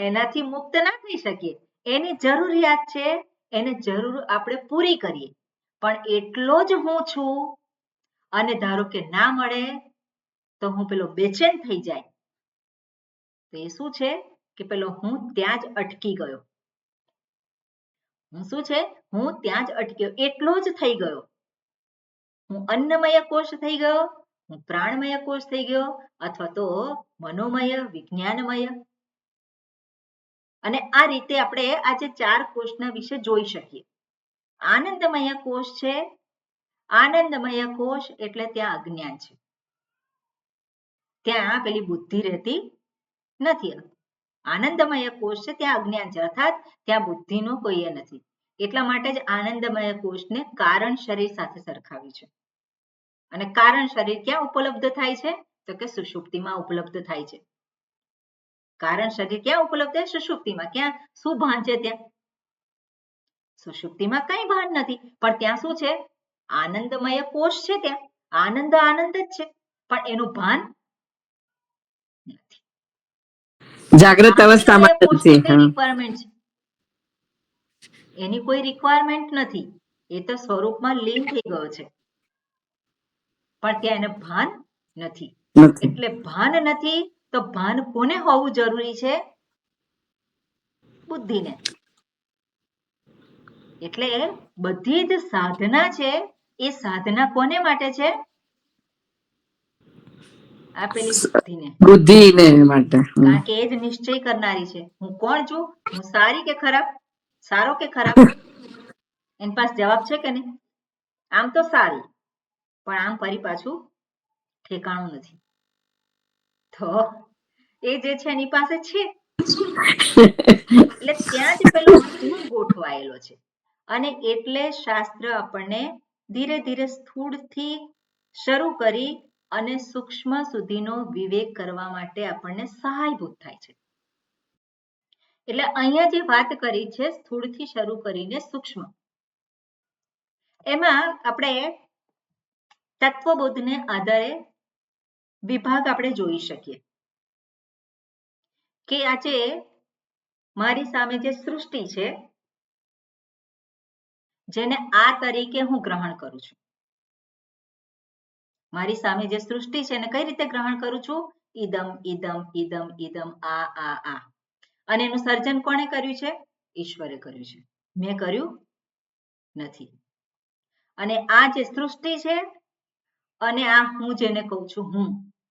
એનાથી મુક્ત ના થઈ શકીએ. એની જરૂરિયાત છે, એને જરૂર આપણે પૂરી કરીએ. પણ એટલો જ હું છું અને ધારો કે ના મળે તો હું પેલો બેચેન થઈ જાય. તો એ શું છે કે પેલો હું ત્યાં જ અટકી ગયો. હું શું છે? હું ત્યાં જ અટક્યો, એટલો જ થઈ ગયો. હું અન્નમય કોષ થઈ ગયો, હું પ્રાણમય કોષ થઈ ગયો, અથવા તો મનોમય, વિજ્ઞાનમય. અને આ રીતે આપણે આજે 4 કોષના વિશે જોઈ શકીએ. આનંદમય કોષ છે. આનંદમય કોષ એટલે ત્યાં અજ્ઞાન છે, ત્યાં પેલી બુદ્ધિ રહેતી નથી. આનંદમય કોષ છે, ત્યાં અજ્ઞાન છે, અર્થાત ત્યાં બુદ્ધિનો કોઈ નથી. એટલા માટે જ આનંદમય કોષને કારણ શરીર સાથે સરખાવ્યું છે. અને કારણ શરીર ક્યાં ઉપલબ્ધ થાય છે? તો કે સુષુપ્તિમાં ઉપલબ્ધ થાય છે. કારણ શરીર ક્યાં ઉપલબ્ધ છે? સુષુપ્તિમાં. ક્યાં શું ભાન છે ત્યાં? સુષુપ્તિમાં કઈ ભાન નથી, પણ ત્યાં શું છે? આનંદમય કોષ છે. ત્યાં આનંદ આનંદ જ છે, પણ એનું ભાન નથી. જાગ્રત અવસ્થામાં નથી. રિક્વાયરમેન્ટ છે, એની કોઈ રિક્વાયરમેન્ટ નથી. એ તો સ્વરૂપમાં લીન થઈ ગયો છે, પણ ત્યાં એને ભાન નથી. એટલે ભાન નથી તો ભાન કોને હોવું જરૂરી છે? બુદ્ધિને. એટલે બધી જ સાધના છે એ સાધના કોને માટે છે? આપેલી બુદ્ધિને માટે. કારણ કે એ જ નિશ્ચય કરનારી છે. હું કોણ છું? હું સારી કે ખરાબ? સારો કે ખરાબ? એની પાસે જવાબ છે કે નહીં? આમ તો સારી, પણ આમ ફરી પાછું ઠેકાણું નથી. તો એ જે છે એની પાસે છે. એટલે ત્યાં જ પેલો હું ગોઠવાયેલો છે. અને એટલે શાસ્ત્ર આપણને ધીરે ધીરે સ્થૂળથી શરૂ કરી અને સૂક્ષ્મ સુધીનો વિવેક કરવા માટે આપણને સહાયભૂત થાય છે. એટલે અહીંયા જે વાત કરી છે સ્થૂળથી શરૂ કરીને સૂક્ષ્મ, એમાં આપણે તત્વબોધને આધારે વિભાગ આપણે જોઈ શકીએ કે આજે મારી સામે જે સૃષ્ટિ છે, જેને આ તરીકે હું ગ્રહણ કરું છું. મારી સામે જે સૃષ્ટિ છે એને કઈ રીતે ગ્રહણ કરું છું? ઇદમ ઇદમ ઇદમ ઇદમ આ આ આ. અને એનું સર્જન કોણે કર્યું છે? ઈશ્વરે કર્યું છે. મેં કર્યું નથી. અને આ જે સૃષ્ટિ છે અને આ હું જેને કહું છું હું,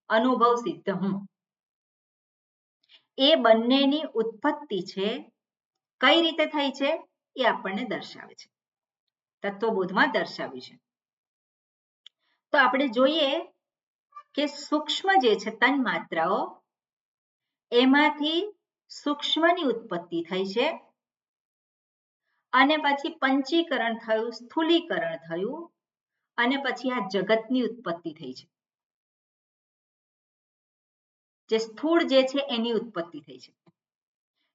અનુભવ સિદ્ધ હું, એ બંનેની ઉત્પત્તિ છે કઈ રીતે થઈ છે એ આપણને દર્શાવે છે, તત્વબોધમાં દર્શાવ્યું છે. તો આપણે જોઈએ કે સૂક્ષ્મ જે છે તન માત્રાઓ, એમાંથી સૂક્ષ્મની ઉત્પત્તિ થઈ છે અને પછી પંચીકરણ થયું, સ્થૂલીકરણ થયું અને પછી આ જગતની ઉત્પત્તિ થઈ છે. જે સ્થૂળ જે છે એની ઉત્પત્તિ થઈ છે.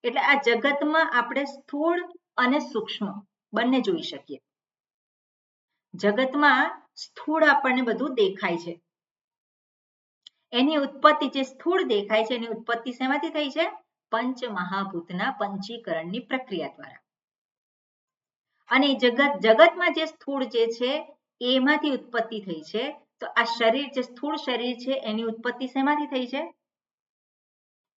એટલે આ જગતમાં આપણે સ્થૂળ અને સૂક્ષ્મ બંને જોઈ શકીએ. જગતમાં સ્થૂળ આપણને બધું દેખાય છે, એની ઉત્પત્તિ જે સ્થૂળ દેખાય છે એની ઉત્પત્તિ શેમાંથી થઈ છે? પંચ મહાભૂતના પંચીકરણની પ્રક્રિયા દ્વારા. અને જગતમાં જે સ્થૂળ જે છે એમાંથી ઉત્પત્તિ થઈ છે. તો આ શરીર જે સ્થૂળ શરીર છે એની ઉત્પત્તિ શેમાંથી થઈ છે?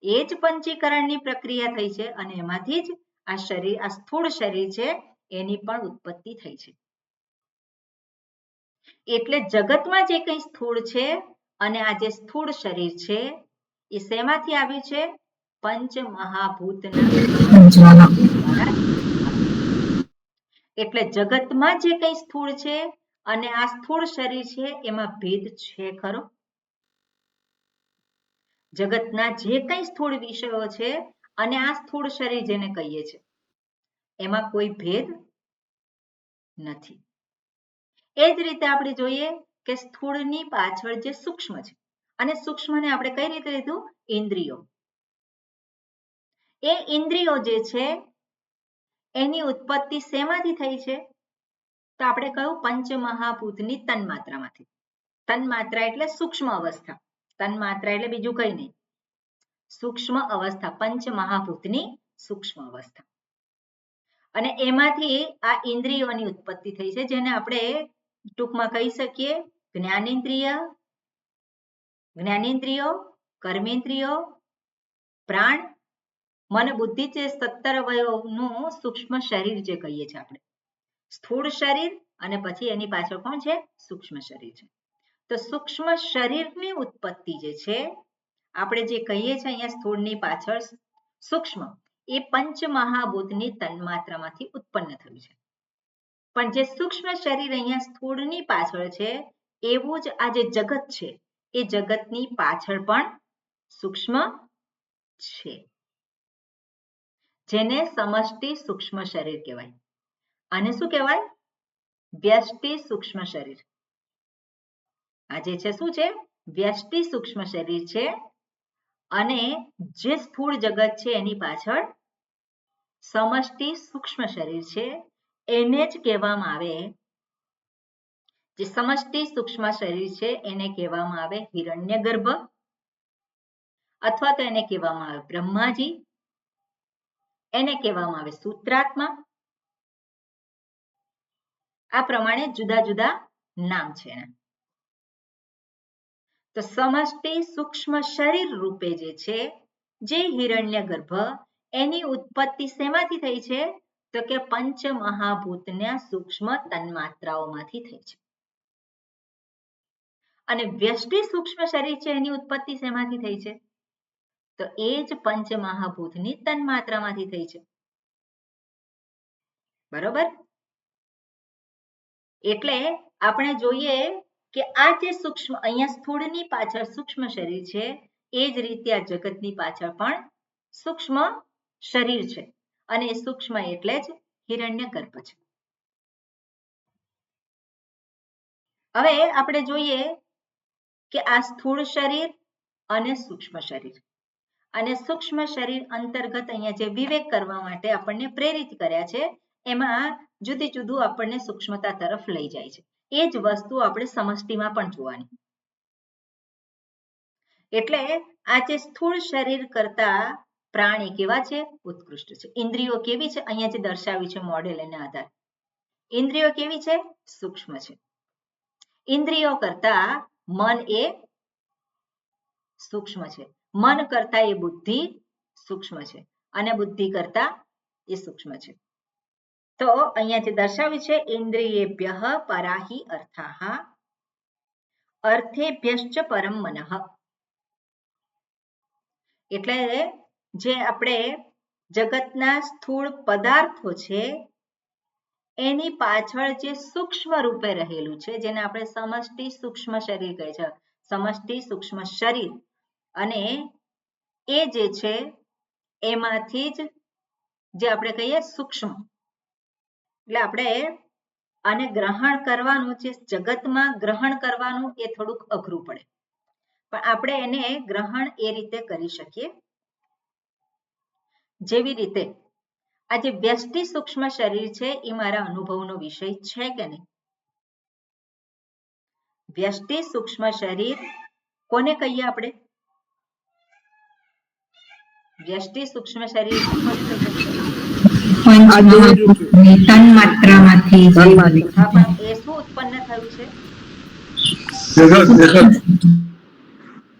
એ જ પંચીકરણની પ્રક્રિયા થઈ છે અને એમાંથી જ આ શરીર, આ સ્થૂળ શરીર છે એની પણ ઉત્પત્તિ થઈ છે. એટલે જગતમાં જે કંઈ સ્થૂળ છે અને આ જે સ્થૂળ શરીર છે એ શેમાંથી આવ્યું છે? પંચ મહાભૂતના. એટલે જગતમાં જે કંઈ સ્થૂળ છે અને આ સ્થૂળ શરીર છે એમાં ભેદ છે ખરો? જગતના જે કંઈ સ્થૂળ વિષયો છે અને આ સ્થૂળ શરીર જેને કહીએ છીએ એમાં કોઈ ભેદ નથી. એ જ રીતે આપણે જોઈએ કે સ્થૂળની પાછળ જે સૂક્ષ્મ છે, અને સૂક્ષ્મને આપણે કઈ રીતે લીધું? ઇન્દ્રિયો. એ ઇન્દ્રિયો જે છે એની ઉત્પત્તિ શેમાંથી થઈ છે? તો આપણે કહ્યું પંચમહાભૂતની તન્માત્રામાંથી. તન્માત્રા એટલે સૂક્ષ્મ અવસ્થા, તન્માત્રા એટલે બીજું કઈ નહીં, સૂક્ષ્મ અવસ્થા, પંચ મહાભૂતની સૂક્ષ્મ અવસ્થા. અને એમાંથી આ ઇન્દ્રિયોની ઉત્પત્તિ થઈ છે, જેને આપણે ટૂંકમાં કહી શકીએ જ્ઞાનેન્દ્રિયો, કર્મેન્દ્રિયો, પ્રાણ, મન, બુદ્ધિ, જે 17 અવયવનું સૂક્ષ્મ શરીર જે કહીએ છીએ આપણે, સ્થૂળ શરીર અને પછી એની પાછળ કોણ છે? સૂક્ષ્મ શરીર છે. તો સૂક્ષ્મ શરીરની ઉત્પત્તિ જે છે, આપણે જે કહીએ છીએ અહીંયા સ્થૂળની પાછળ સૂક્ષ્મ, એ પંચ મહાભૂતની તન્માત્રામાંથી ઉત્પન્ન થયું છે. પણ જે સૂક્ષ્મ શરીર અહીંયા સ્થૂળની પાછળ છે, એવું જ આ જે જગત છે, એ જગતની પાછળ પણ સૂક્ષ્મ છે, જેને સમષ્ટિ સૂક્ષ્મ શરીર કહેવાય. આને શું કહેવાય? વ્યષ્ટિ સૂક્ષ્મ શરીર. આ જે છે શું છે? વ્યષ્ટિ સૂક્ષ્મ શરીર છે. અને જે સ્થૂળ જગત છે એની પાછળ સમષ્ટિ સૂક્ષ્મ શરીર છે. એને જ કહેવામાં આવે, જે સમષ્ટિ સૂક્ષ્મ શરીર છે એને કહેવામાં આવે હિરણ્યગર્ભ, અથવા તો એને કહેવામાં આવે બ્રહ્માજી, એને કહેવામાં આવે સૂત્રાત્મા. આ પ્રમાણે જુદા જુદા નામ છે એના. તો સમષ્ટિ સૂક્ષ્મ શરીર રૂપે જે છે, જે હિરણ્યગર્ભ, એની ઉત્પત્તિ શેમાંથી થઈ છે? તો કે પંચ મહાભૂતના સૂક્ષ્મ તન્માત્રાઓમાંથી થઈ છે. અને વ્યષ્ટિ સૂક્ષ્મ શરીર છે, એની ઉત્પત્તિ શેમાંથી થઈ છે? તો એ જ પંચ મહાભૂતની તન્માત્રામાંથી થઈ છે. બરોબર? એટલે આપણે જોઈએ કે આ જે સૂક્ષ્મ, અહીંયા સ્થૂળની પાછળ સૂક્ષ્મ શરીર છે, એ જ રીતે આ જગતની પાછળ પણ સૂક્ષ્મ શરીર છે. અને એ સૂક્ષ્મ એટલે જ હિરણ્યગર્ભ છે. હવે આપણે જોઈએ કે આ સ્થૂળ શરીર અને સૂક્ષ્મ શરીર, અને સૂક્ષ્મ શરીર અંતર્ગત અહીંયા જે વિવેક કરવા માટે આપણને પ્રેરિત કર્યા છે, એમાં જુદી જુદું આપણને સૂક્ષ્મતા તરફ લઈ જાય છે. એ જ વસ્તુ આપણે સમષ્ટિમાં પણ જોવાની. એટલે આ જે સ્થૂળ શરીર કરતા પ્રાણી કેવા છે? ઉત્કૃષ્ટ છે. ઇન્દ્રિયો કેવી છે? અહીંયા જે દર્શાવ્યું છે મોડેલ એના આધારે, ઇન્દ્રિયો કેવી છે? સૂક્ષ્મ છે. ઇન્દ્રિયો કરતા મન એ સૂક્ષ્મ છે, મન કરતા એ બુદ્ધિ સૂક્ષ્મ છે, અને બુદ્ધિ કરતા એ સૂક્ષ્મ છે. તો અહીંયા જે દર્શાવ્યું છે, ઇન્દ્રિયેભ્યઃ પરાહિ અર્થાઃ અર્થેભ્યશ્ચ પરમ મનઃ. એટલે જે આપણે જગતના સ્થૂળ પદાર્થો છે, એની પાછળ જે સૂક્ષ્મ રૂપે રહેલું છે, જેને આપણે સમષ્ટિ સૂક્ષ્મ શરીર કહે છે, સમષ્ટિ સૂક્ષ્મ શરીર, અને એ જે છે એમાંથી જ જે આપણે કહીએ સૂક્ષ્મ, એટલે આપણે આને ગ્રહણ કરવાનું, જે જગતમાં ગ્રહણ કરવાનું એ થોડુંક અઘરું પડે, પણ આપણે એને ગ્રહણ એ રીતે કરી શકીએ, જેવી રીતે આ જે વ્યષ્ટિ સૂક્ષ્મ શરીર છે એ મારા અનુભવનો વિષય છે કે નહીં? વ્યષ્ટિ સૂક્ષ્મ શરીર કોને કહીએ આપણે? વ્યષ્ટિ સૂક્ષ્મ શરીર તન્માત્રામાંથી. હા, પણ એ શું ઉત્પન્ન થયું છે?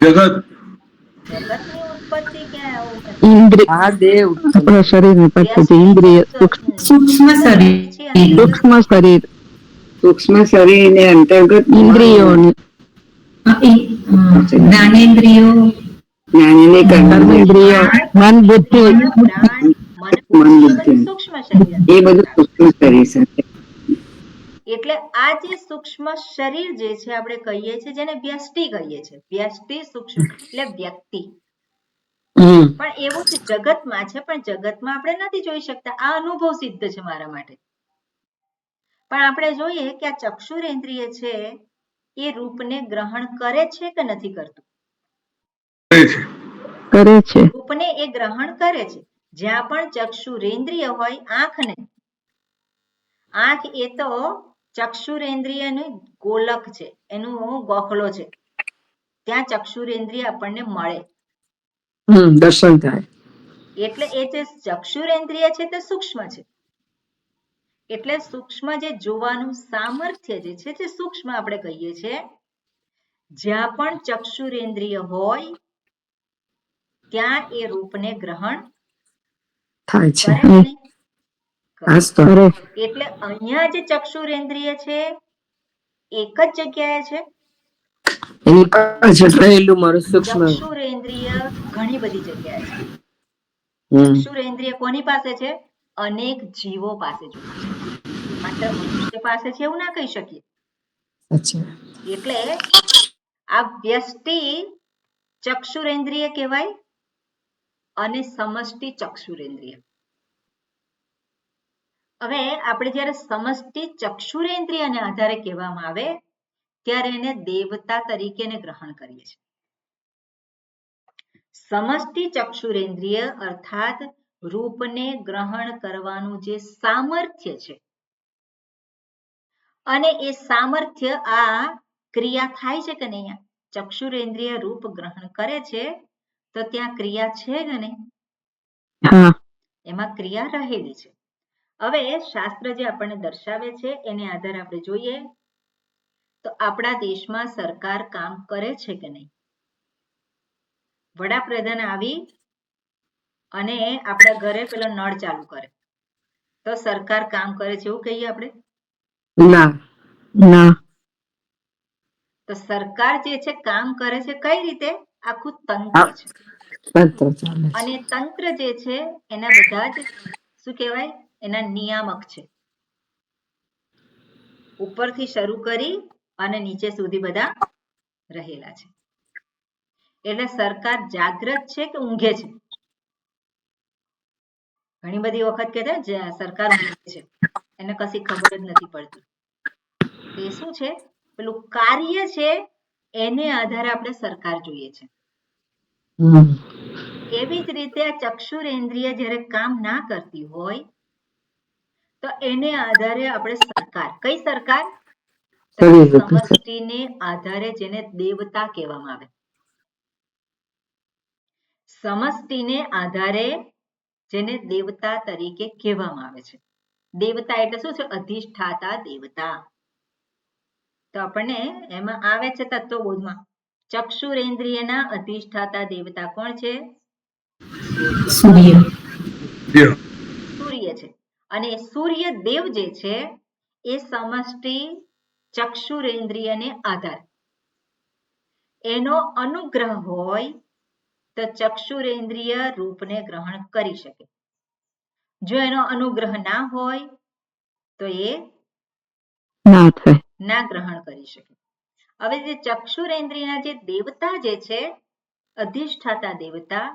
જગતની ઉત્પત્તિ ક્યાં? ઇન્દ્રિય દેવ આપણા શરીરની પાછળથી ઇન્દ્રિય સૂક્ષ્મ શરીર, સૂક્ષ્મ શરીર, સૂક્ષ્મ શરીરને અંતર્ગત ઇન્દ્રિયોને, જ્ઞાનેન્દ્રિયો, જ્ઞાનની કર્મેન્દ્રિયો, મન, બુદ્ધિ, મન બુદ્ધિ, સૂક્ષ્મ શરીર, એ બધું સૂક્ષ્મ શરીર છે. એટલે આ જે સૂક્ષ્મ શરીર જે છે આપણે કહીએ છીએ, જેને વ્યષ્ટિ કહીએ છીએ, વ્યષ્ટિ સૂક્ષ્મ એટલે વ્યક્તિ. પણ એવું જ જગતમાં છે, પણ જગતમાં આપણે નથી જોઈ શકતા. આ અનુભવ સિદ્ધ છે મારા માટે. પણ આપણે જોઈએ કે આ ચક્ષુરેન્દ્રિય છે એ રૂપને ગ્રહણ કરે છે કે નથી કરતું? કરે છે. રૂપને એ ગ્રહણ કરે છે. જ્યાં પણ ચક્ષુરેન્દ્રિય હોય, આંખ નહીં, આંખ એ તો ચક્ષુરેન્દ્રિયનું ગોલક છે, એનું ગોખલો છે, ત્યાં ચક્ષુરેન્દ્રિય આપણને મળે. દર્શન થાય. એટલે એ જે ચક્ષુરેન્દ્રિય છે તે સૂક્ષ્મ છે. એટલે સૂક્ષ્મ જે જોવાનું સામર્થ્ય જે છે તે સૂક્ષ્મ આપણે કહીએ છીએ. જ્યાં પણ ચક્ષુરેન્દ્રિય હોય ત્યાં એ રૂપને ગ્રહણ થાય છે. કરે કે નહીં? આજ તો અરે એટલે અહીંયા જે ચક્ષુરેન્દ્રિય છે એક જ જગ્યાએ છે. એની પાછળ રહેલું મારું સૂક્ષ્મ. ચક્ષુરેન્દ્રિય ઘણી બધી જગ્યાએ છે. ચક્ષુરેન્દ્રિય કોની પાસે છે? અનેક જીવો પાસે જોઈએ છે. માત્ર મનુષ્ય પાસે છે એવું ના કહી શકીએ. એટલે આ વ્યષ્ટિ ચક્ષુરેન્દ્રિય કહેવાય અને સમષ્ટિ ચક્ષુરેન્દ્રિય. હવે આપણે જ્યારે સમષ્ટિ ચક્ષુરેન્દ્રિયને આધારે કહેવામાં આવે ત્યારે એને દેવતા તરીકે ગ્રહણ કરીએ છીએ. સમષ્ટિ ચક્ષુરેન્દ્રિય અર્થાત રૂપને ગ્રહણ કરવાનું જે સામર્થ્ય છે અને એ સામર્થ્ય આ ક્રિયા થાય છે કે નહીં? ચક્ષુરેન્દ્રિય રૂપ ગ્રહણ કરે છે તો ત્યાં ક્રિયા છે કે નહીં? એમાં ક્રિયા રહેલી છે. હવે શાસ્ત્ર જે આપણને દર્શાવે છે એને આધારે આપણે જોઈએ તો આપણા દેશમાં સરકાર કામ કરે છે કે નહીં? વડાપ્રધાન આવી અને આપણા ઘરે પેલો નળ ચાલુ કરે તો સરકાર કામ કરે છે એવું કહીએ આપણે? ના. તો સરકાર જે છે કામ કરે છે કઈ રીતે? આખું તંત્ર છે. અને તંત્ર જે છે એના બધા જ શું કહેવાય? એના નિયામક છે. ઉપરથી શરૂ કરી અને નીચે સુધી બધા રહેલા છે. એટલે સરકાર જાગ્રત છે કે ઊંઘે છે? ઘણી બધી વખત કહેતા સરકાર ઊંઘે છે, એને કશી ખબર જ નથી પડતી. તે શું છે? પેલું કાર્ય છે એને આધારે આપણે સરકાર જોઈએ છે. એવી જ રીતે આ ચક્ષુરેન્દ્રિય જ્યારે કામ ના કરતી હોય તો એને આધારે આપણે સરકાર, કઈ સરકાર? સમષ્ટિને આધારે જેને દેવતા કહેવામાં આવે. સમષ્ટિને આધારે જેને દેવતા તરીકે કહેવામાં આવે છે. દેવતા એટલે શું છે? અધિષ્ઠાતા દેવતા. તો આપણને એમાં આવે છે તત્વબોધમાં ચક્ષુરેન્દ્રિયના અધિષ્ઠાતા દેવતા કોણ છે? સૂર્ય છે. અને સૂર્ય દેવ જે છે એ સમષ્ટિ ચક્ષુરેન્દ્રિયને આધાર એનો અનુગ્રહ હોય તો ચક્ષુરેન્દ્રિય રૂપને ગ્રહણ કરી શકે. જો એનો અનુગ્રહ ના હોય તો એ ના ગ્રહણ કરી શકે. હવે જે ચક્ષુરેન્દ્રિયના જે દેવતા જે છે અધિષ્ઠાતા દેવતા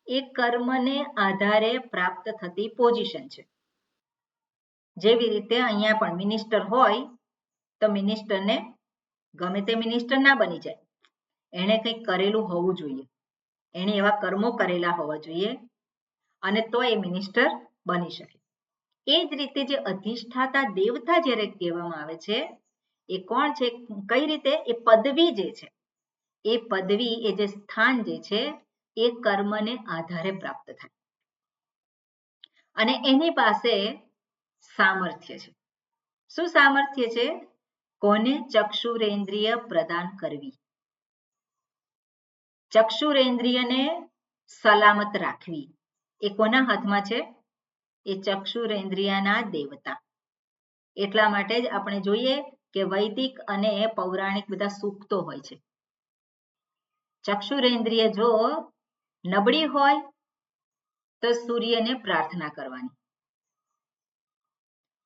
એ કર્મને આધારે પ્રાપ્ત થતી પોઝિશન છે. જેવી રીતે અહીંયા પણ મિનિસ્ટર હોય તો મિનિસ્ટરને ગમે તે મિનિસ્ટર ના બની જાય, એને કંઈક કરેલું હોવું જોઈએ, એને એવા કર્મો કરેલા હોવા જોઈએ અને તો એ મિનિસ્ટર બની શકે. એ જ રીતે જે અધિષ્ઠાતા દેવતા જ્યારે કહેવામાં આવે છે એ કોણ છે? કઈ રીતે? એ પદવી જે છે એ પદવી, એ જે સ્થાન જે છે એ કર્મને આધારે પ્રાપ્ત થાય અને એની પાસે સામર્થ્ય છે. શું સામર્થ્ય છે? કોને? ચક્ષુરેન્દ્રિય પ્રદાન કરવી, ચક્ષુરેન્દ્રિયને સલામત રાખવી. એ કોના હાથમાં છે? એ ચક્ષુરેન્દ્રિયના દેવતા. એટલા માટે જ આપણે જોઈએ કે વૈદિક અને પૌરાણિક બધા સૂક્તો હોય છે. ચક્ષુરેન્દ્રિય જો નબળી હોય તો સૂર્યને પ્રાર્થના કરવાની.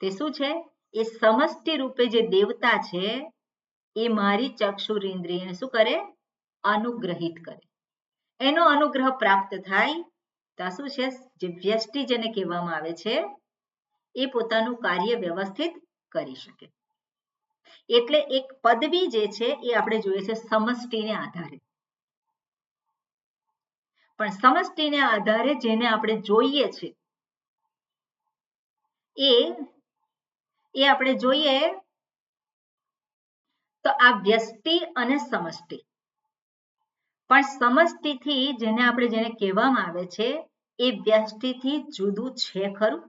તે શું છે? એ સમષ્ટિ રૂપે જે દેવતા છે એ મારી ચક્ષુરેન્દ્રિયને શું કરે? અનુગ્રહિત કરે. એનો અનુગ્રહ પ્રાપ્ત થાય તો શું છે? જે વ્યષ્ટિ જેને કહેવામાં આવે છે એ પોતાનું કાર્ય વ્યવસ્થિત કરી શકે. એટલે એક પદવી જે છે એ આપણે જોઈએ છે સમષ્ટિને આધારે. પણ સમષ્ટિને આધારે જેને આપણે જોઈએ છે એ આપણે જોઈએ તો આ વ્યષ્ટિ અને સમષ્ટિ, પણ સમષ્ટિથી જેને કહેવામાં આવે છે એ વ્યષ્ટિથી જુદું છે ખરું?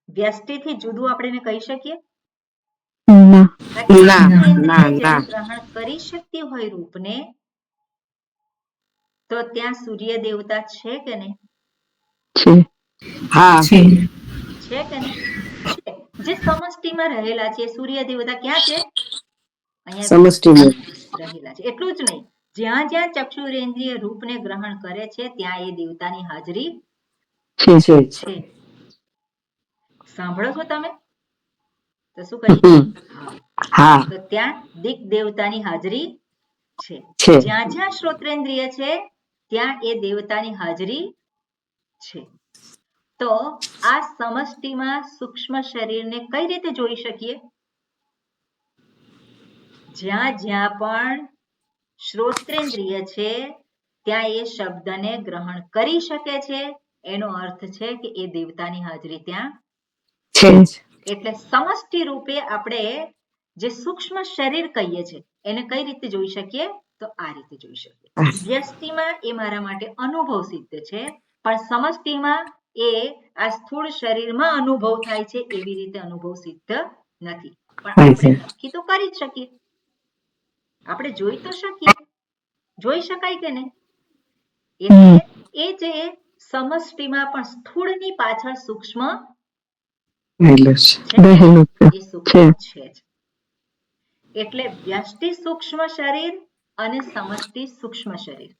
વ્યષ્ટિથી જુદું આપણે એને કહી શકીએ? જ્યારે ગ્રહણ કરી શકતી હોય રૂપને, તો ત્યાં સૂર્ય દેવતા છે કે નહીં? છે. છે. છે કે નહીં? છે. જે સમષ્ટિમાં રહેલા છે સૂર્ય દેવતા ક્યાં છે? અહીંયા સમષ્ટિમાં રહેલા છે. એટલું જ નહીં, જ્યાં જ્યાં ચક્ષુરેન્દ્રિય રૂપને ગ્રહણ કરે છે ત્યાં એ દેવતાની હાજરી છે. સાંભળો છો તમે? તો શું કહ્યું? હા. તો ત્યાં દિક દેવતાની હાજરી છે. જ્યાં જ્યાં શ્રોત્રેન્દ્રિય છે ત્યાં એ દેવતાની હાજરી છે. તો આ સમષ્ટિમાં સૂક્ષ્મ શરીરને કઈ રીતે જોઈ શકીએ? જ્યાં જ્યાં પણ શ્રોત્રેન્દ્રિય છે ત્યાં એ શબ્દને ગ્રહણ કરી શકે છે, એનો અર્થ છે કે એ દેવતાની હાજરી ત્યાં છે. એટલે સમષ્ટિ રૂપે આપણે જે સૂક્ષ્મ શરીર કહીએ છીએ એને કઈ રીતે જોઈ શકીએ? તો આ રીતે જોઈ શકીએ. વ્યષ્ટિમાં એ મારા માટે અનુભવ સિદ્ધ છે, પણ સમષ્ટિમાં એ આ સ્થૂળ શરીરમાં અનુભવ થાય છે એવી રીતે અનુભવ સિદ્ધ નથી. પણ આપણે નક્કી તો કરી જ શકીએ, આપણે જોઈ તો શકીએ. જોઈ શકાય કે નહીં? એટલે એ જે સમષ્ટિમાં પણ સ્થૂળની પાછળ સૂક્ષ્મ એ સૂક્ષ્મ છે જ. એટલે વ્યષ્ટિ સૂક્ષ્મ શરીર અને સમષ્ટિ સૂક્ષ્મ શરીર.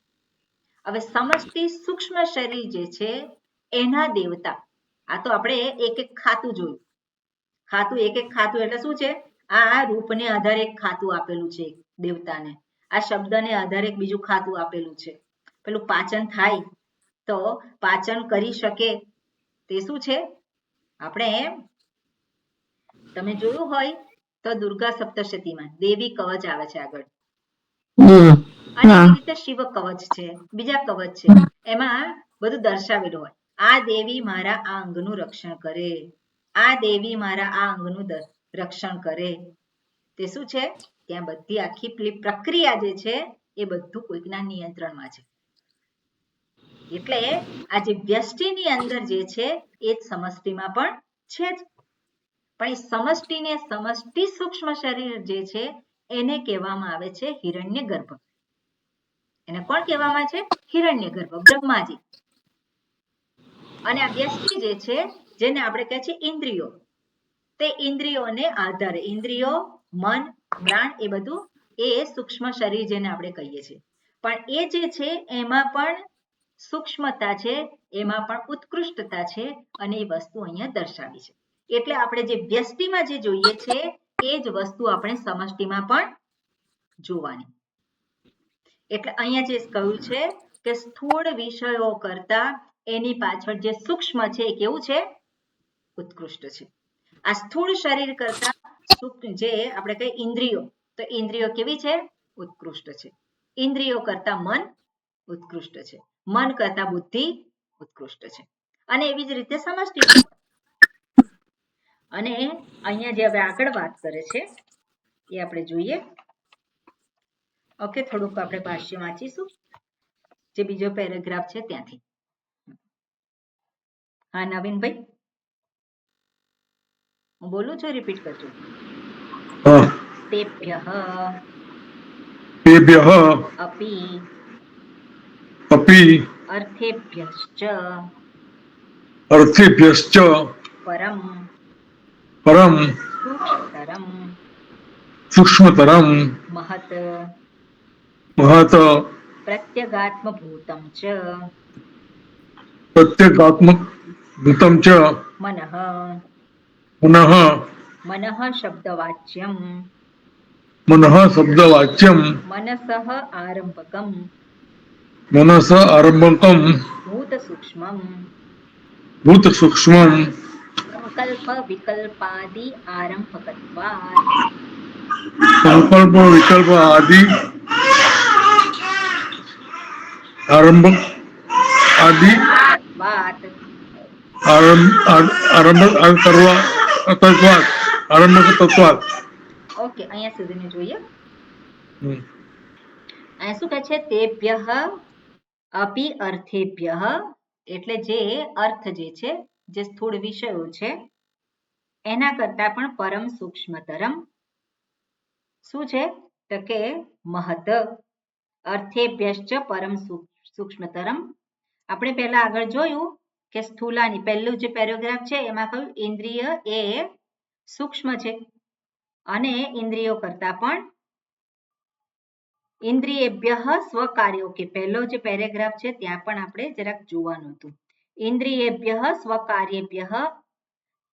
હવે સમષ્ટિ સૂક્ષ્મ શરીર જે છે એના દેવતા, આ તો આપણે એક એક ખાતું જોયું. ખાતું એક એક ખાતું એટલે શું છે? આ રૂપને આધારે એક ખાતું આપેલું છે દેવતાને, આ શબ્દને આધારે બીજું ખાતું આપેલું છે. પેલું પાચન થાય તો પાચન કરી શકે તે શું છે? આપણે તમે જોયું હોય તો દુર્ગા સપ્તશતીમાં દેવી કવચ આવે છે આગળ, અને એવી રીતે શિવ કવચ છે, બીજા કવચ છે, એમાં બધું દર્શાવેલું હોય. આ દેવી મારા આ અંગનું રક્ષણ કરે, આ દેવી મારા આ અંગનું રક્ષણ કરે. તે શું છે? ત્યાં બધી આખી પ્રક્રિયા જે છે એ બધું કોઈકના નિયંત્રણમાં છે. એટલે આ જે વ્યષ્ટિની અંદર જે છે એ જ સમષ્ટિમાં પણ છે જ. પણ એ સમષ્ટિને સમષ્ટિ સૂક્ષ્મ શરીર જે છે એને કહેવામાં આવે છે હિરણ્યગર્ભ. એને કોણ કહેવામાં છે? હિરણ્યગર્ભ, બ્રહ્માજી. અને આ વ્યષ્ટિ જે છે જેને આપણે કહે છે ઇન્દ્રિયો, તે ઇન્દ્રિયોને આધારે ઇન્દ્રિયો, મન, પ્રાણ એ બધું એ સૂક્ષ્મ શરીર જેને આપણે કહીએ છીએ. પણ એ જે છે એમાં પણ સૂક્ષ્મતા છે, એમાં પણ ઉત્કૃષ્ટતા છે, અને એ વસ્તુ અહીંયા દર્શાવી છે. એટલે આપણે જે વ્યષ્ટિમાં જે જોઈએ છે એ જ વસ્તુ આપણે સમષ્ટિમાં પણ જોવાની. એટલે અહીંયા જે કહ્યું છે કે સ્થૂળ વિષયો કરતા એની પાછળ જે સૂક્ષ્મ છે એ કેવું છે? ઉત્કૃષ્ટ છે. આ સ્થૂળ શરીર કરતા જે આપણે કહીએ ઇન્દ્રિયો, તો ઇન્દ્રિયો કેવી છે? ઉત્કૃષ્ટ છે. ઇન્દ્રિયો કરતા મન ઉત્કૃષ્ટ છે, મન કરતા બુદ્ધિ ઉત્કૃષ્ટ છે. અને એવી જ રીતે સમષ્ટિ. અને અહીંયા જે હવે આગળ વાત કરે છે એ આપણે જોઈએ. ઓકે, થોડુંક આપણે ભાષ્ય વાંચીશું જે બીજો પેરેગ્રાફ છે ત્યાંથી. હા નવીનભાઈ, હું બોલું છું, રિપીટ કરજો. તેભ્યઃ અપી અર્થેભ્યશ્ચ પરમ સૂક્ષ્મતરમ મહત પ્રત્યગાત્મભૂતમ ચ મનઃ શબ્દવાચ્યમ મનસઃ આરંભકમ ભૂત સૂક્ષ્મમ સંકલ્પ વિકલ્પાદિ આરંભકત્વાत् આરંભ કરવા તત્વાત આરંભક તત્વાત. ઓકે, અહીંયા સુધીનું જોઈએ. હમ. અહીંયા શું કહે છે? તેભ્યઃ અપિ અર્થેભ્યઃ, એટલે જે અર્થ જે છે, જે સ્થૂળ વિષયો છે, એના કરતા પણ પરમ સૂક્ષ્મતરમ શું છે? તો કે મહત. અર્થેભ્યશ્ચ પરમ સૂક્ષ્મતરમ. આપણે પહેલા આગળ જોયું કે સ્થૂલાની પહેલું જે પેરેગ્રાફ છે એમાં કહ્યું ઇન્દ્રિય એ સૂક્ષ્મ છે અને ઇન્દ્રિયો કરતા પણ ઇન્દ્રિયેભ્ય સ્વકાર્યો, કે પહેલો જે પેરેગ્રાફ છે ત્યાં પણ આપણે જરાક જોવાનું હતું. ઇન્દ્રિયેભ્ય સ્વકાર્યેભ્ય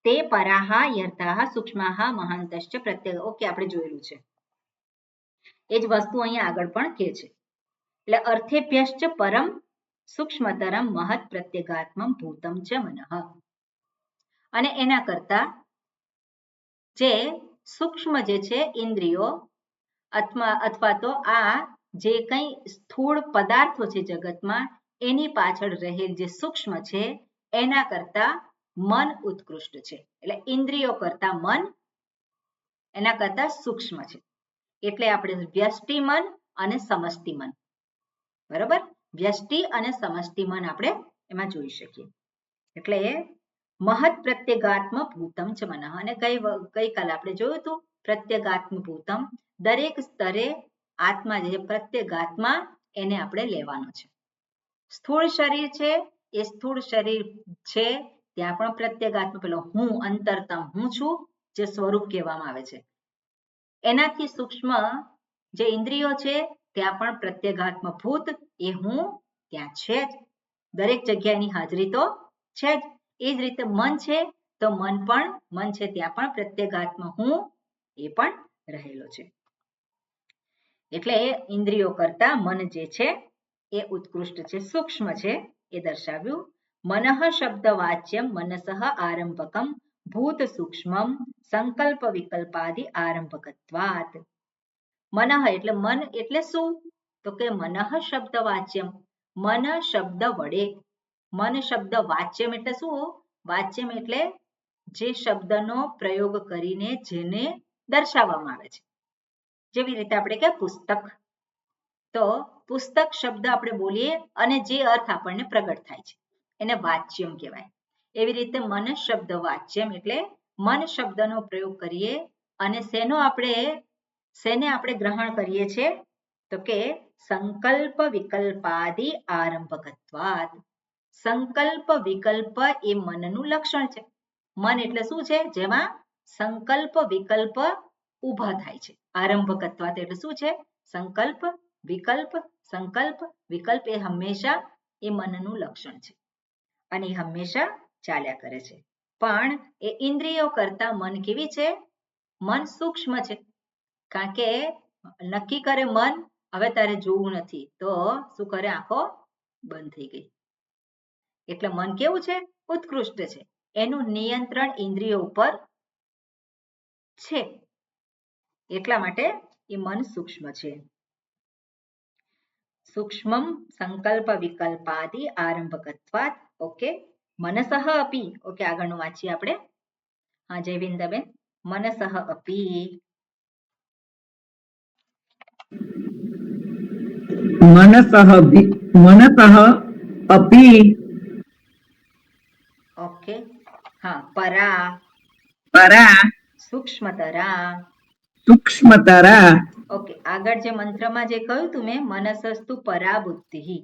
તે પરાહા યર્થાઃ સૂક્ષ્માઃ મહાંતશ્ચ પ્રત્યય. ઓકે, આપણે જોયેલું છે. એ જ વસ્તુ અહીંયા આગળ પણ કહે છે. એટલે અર્થેભ્યશ્ચ પરમ સૂક્ષ્મતરમ મહત પ્રત્યેગાત્મમ ભૂતમ ચ મનઃ. અને એના કરતા જે સૂક્ષ્મ જે છે ઇન્દ્રિયો અથવા તો આ જે કંઈ સ્થૂળ પદાર્થો છે જગતમાં, એની પાછળ રહેલ જે સૂક્ષ્મ છે એના કરતા મન ઉત્કૃષ્ટ છે. એટલે ઇન્દ્રિયો કરતા મન એના કરતા સૂક્ષ્મ છે. એટલે આપણે વ્યષ્ટિ મન અને સમષ્ટિ મન, બરાબર, વ્યષ્ટિ અને સમષ્ટિ મન આપણે એમાં જોઈ શકીએ. એટલે મહત પ્રત્યેગાત્મ ભૂતમ ચ મનઃ. અને ગઈકાલે આપણે જોયું હતું પ્રત્યેગાત્મ ભૂતમ, દરેક સ્તરે આત્મા જે પ્રત્યેગાત્મા એને આપણે લેવાનો છે. સ્થૂળ શરીર છે, એ સ્થૂળ શરીર છે ત્યાં પણ પ્રત્યેગાત્મ, પેલો હું અંતરતમ હું છું જે સ્વરૂપ કહેવામાં આવે છે, એનાથી સૂક્ષ્મ જે ઇન્દ્રિયો છે ત્યાં પણ પ્રત્યેગાત્મ ભૂત, એ હું ત્યાં છે જ, દરેક જગ્યાએ એની હાજરી તો છે જ. એ જ રીતે મન છે તો મન છે ત્યાં પણ પ્રત્યેગાત્મ હું એ પણ રહેલો છે. એટલે ઇન્દ્રિયો કરતા મન જે છે એ ઉત્કૃષ્ટ છે, સૂક્ષ્મ છે, એ દર્શાવ્યું. મનઃ શબ્દ વાચ્યમ મનસઃ આરંભકમ ભૂત સૂક્ષ્મમ સંકલ્પ વિકલ્પાદિ આરંભકત્વાત. મનઃ એટલે મન એટલે શું? તો કે મનઃ શબ્દ વાચ્યમ, મન શબ્દ વડે. મન શબ્દ વાચ્યમ એટલે શું? વાચ્યમ એટલે જે શબ્દનો પ્રયોગ કરીને જેને દર્શાવવામાં આવે છે. જેવી રીતે આપણે કે પુસ્તક, તો પુસ્તક શબ્દ આપણે બોલીએ અને જે અર્થ આપણને પ્રગટ થાય છે એને વાચ્યમ કહેવાય. એવી રીતે મન શબ્દ વાચ્યમ એટલે મન શબ્દનો પ્રયોગ કરીએ અને શેને આપણે ગ્રહણ કરીએ છીએ? તો કે સંકલ્પ વિકલ્પાદિ આરંભકત્વાત. સંકલ્પ વિકલ્પ એ મનનું લક્ષણ છે. મન એટલે શું છે? જેમાં સંકલ્પ વિકલ્પ ઊભા થાય છે. આરંભકત્વાત એટલે શું છે? સંકલ્પ વિકલ્પ એ હંમેશા એ મનનું લક્ષણ છે અને એ હંમેશા ચાલ્યા કરે છે. પણ એ ઇન્દ્રિયો કરતા મન કેવી છે? મન સૂક્ષ્મ છે. કારણ કે નક્કી કરે મન હવે તારે જોવું નથી, તો શું કરે? આંખો બંધ થઈ ગઈ. એટલે મન કેવું છે? ઉત્કૃષ્ટ છે. એનું નિયંત્રણ ઇન્દ્રિયો ઉપર છે, એટલા માટે એ મન સૂક્ષ્મ છે. સૂક્ષ્મમ સંકલ્પ વિકલ્પાદિ આરંભકત્વાત. ઓકે, મનસઃ અપી. ઓકે, આગળનું વાંચીએ આપણે. હા, જયવિંદબેન. મનસઃ અપી. મનસઃ અપી. ઓકે, હા, પરા સૂક્ષ્મતરા. ઓકે, આગળ જે મંત્રમાં જે કહ્યું તું મેં, મનસસ્તુ પરા બુદ્ધિ.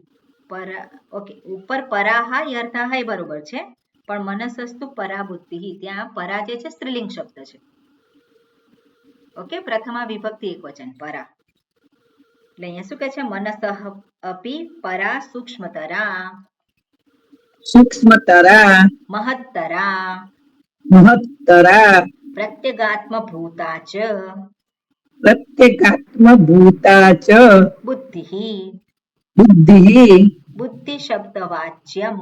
ઓકે, ઉપર પરાહા યર્થાઃ એ બરોબર છે, પણ મનસસ્તુ પરા બુદ્ધિ, ત્યાં પરા જે છે સ્ત્રીલિંગ શબ્દ છે. ઓકે, પ્રથમા વિભક્તિ એકવચન પરા. એટલે અહીંયા શું કહે છે? મનસઃ અપી પરા સૂક્ષ્મતરા મહત્તરા પ્રત્યેગાત્મ ભૂતા ચ બુદ્ધિ. બુદ્ધિ શબ્દ વાચ્યમ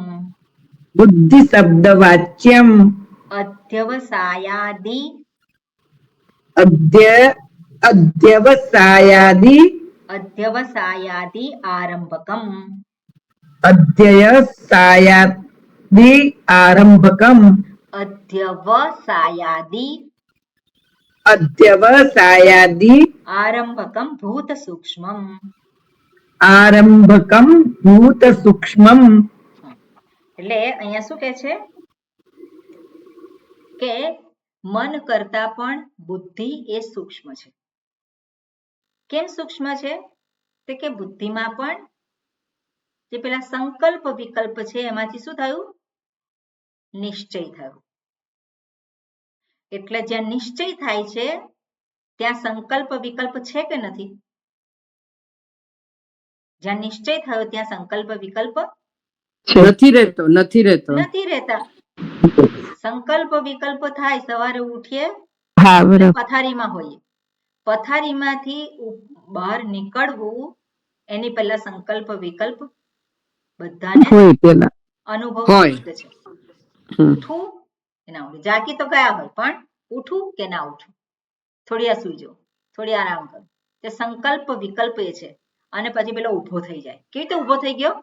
અધ્યવસાયાદિ આરંભકમ. बुद्धि आरंभकम અધ્યવસાયાદિ अध्यवसायादि આરંભકમ ભૂત સૂક્ષ્મમ. आरंभकम भूत सूक्ष्मम. એટલે અહીંયા શું કહે છે કે મન કરતા પણ બુદ્ધિ એ સૂક્ષ્મ છે. કેમ સૂક્ષ્મ છે? તો કે બુદ્ધિમાં પણ જે પેલા સંકલ્પ વિકલ્પ છે એમાંથી શું થયું? નિશ્ચય થયો. એટલે જ્યાં નિશ્ચય થાય છે ત્યાં સંકલ્પ વિકલ્પ છે કે નથી? જ્યાં નિશ્ચય થયો ત્યાં સંકલ્પ વિકલ્પ નથી રહેતો નથી રહેતો નથી રહેતા. સંકલ્પ વિકલ્પ થાય સવારે ઉઠીએ હા બરાબર પથારીમાં હોઈએ, પથારીમાંથી બહાર નીકળવું એની પહેલા સંકલ્પ વિકલ્પ બધાને હોય પેલા અનુભવ હોય. છે. હમ. ઉઠવું કે ના ઉઠવું, જાગી તો ગયા હોય પણ ઉઠવું કે ના ઉઠવું, થોડી વાર સુઈ જાઓ, થોડી આરામ કરો, તે સંકલ્પ વિકલ્પ એ છે. અને પછી પેલો ઊભો થઈ જાય. કેવી રીતે ઊભો થઈ ગયો?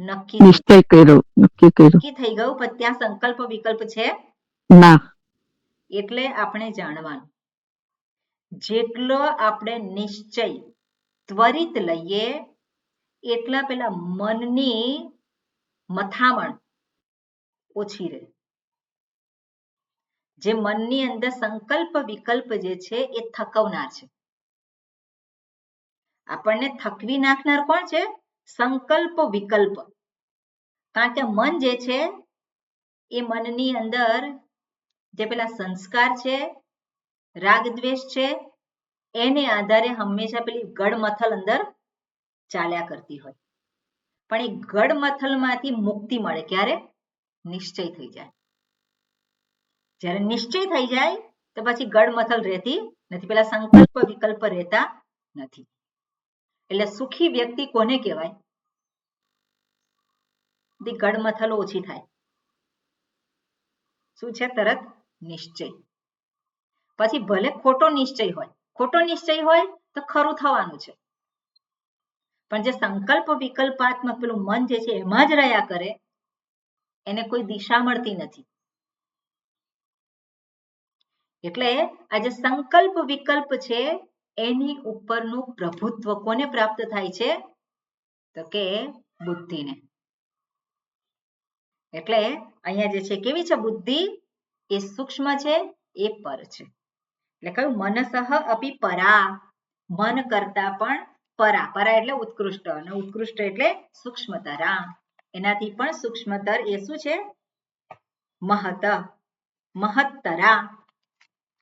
નક્કી નિશ્ચય કર્યો નક્કી કર્યું નક્કી થઈ ગયું પણ ત્યાં સંકલ્પ વિકલ્પ છે ના એટલે આપણે જાણવાનું જેટલો આપણે નિશ્ચય ત્વરિત લઈએ એટલા પેલા મનની મથામણ ઓછી રહે. જે મનની અંદર સંકલ્પ વિકલ્પ જે છે એ થકવનાર છે. આપણને થકવી નાખનાર કોણ છે? સંકલ્પ વિકલ્પ. કારણ કે મન જે છે એ મનની અંદર જે પેલા સંસ્કાર છે, રાગ દ્વેષ છે, એને આધારે હંમેશા પેલી ગડમથલ અંદર ચાલ્યા કરતી હોય. પણ એ ગડમથલમાંથી મુક્તિ મળે ક્યારે? નિશ્ચય થઈ જાય. જ્યારે નિશ્ચય થઈ જાય તો પછી ગડમથલ રહેતી નથી, પેલા સંકલ્પ વિકલ્પ રહેતા નથી. એટલે સુખી વ્યક્તિ કોને કહેવાય? ગડમથલ ઓછી થાય. શું છે? તરત નિશ્ચય. પછી ભલે ખોટો નિશ્ચય હોય, ખોટો નિશ્ચય હોય તો ખરું થવાનું છે. પણ જે સંકલ્પ વિકલ્પાત્મક પેલું મન જે છે એમાં જ રહ્યા કરે એને કોઈ દિશા મળતી નથી. એટલે આ જે સંકલ્પ વિકલ્પ છે એની ઉપરનું પ્રભુત્વ કોને પ્રાપ્ત થાય છે? તો કે બુદ્ધિને. એટલે અહીંયા જે છે કેવી છે બુદ્ધિ? એ સૂક્ષ્મ છે, એ પર છે. એટલે કયું? મનસઃ અપી પરા, મન કરતા પણ પરા. પરા એટલે ઉત્કૃષ્ટ અને ઉત્કૃષ્ટ એટલે સૂક્ષ્મતરા. એનાથી પણ સૂક્ષ્મતર એ શું છે? મહત, મહત્તરા.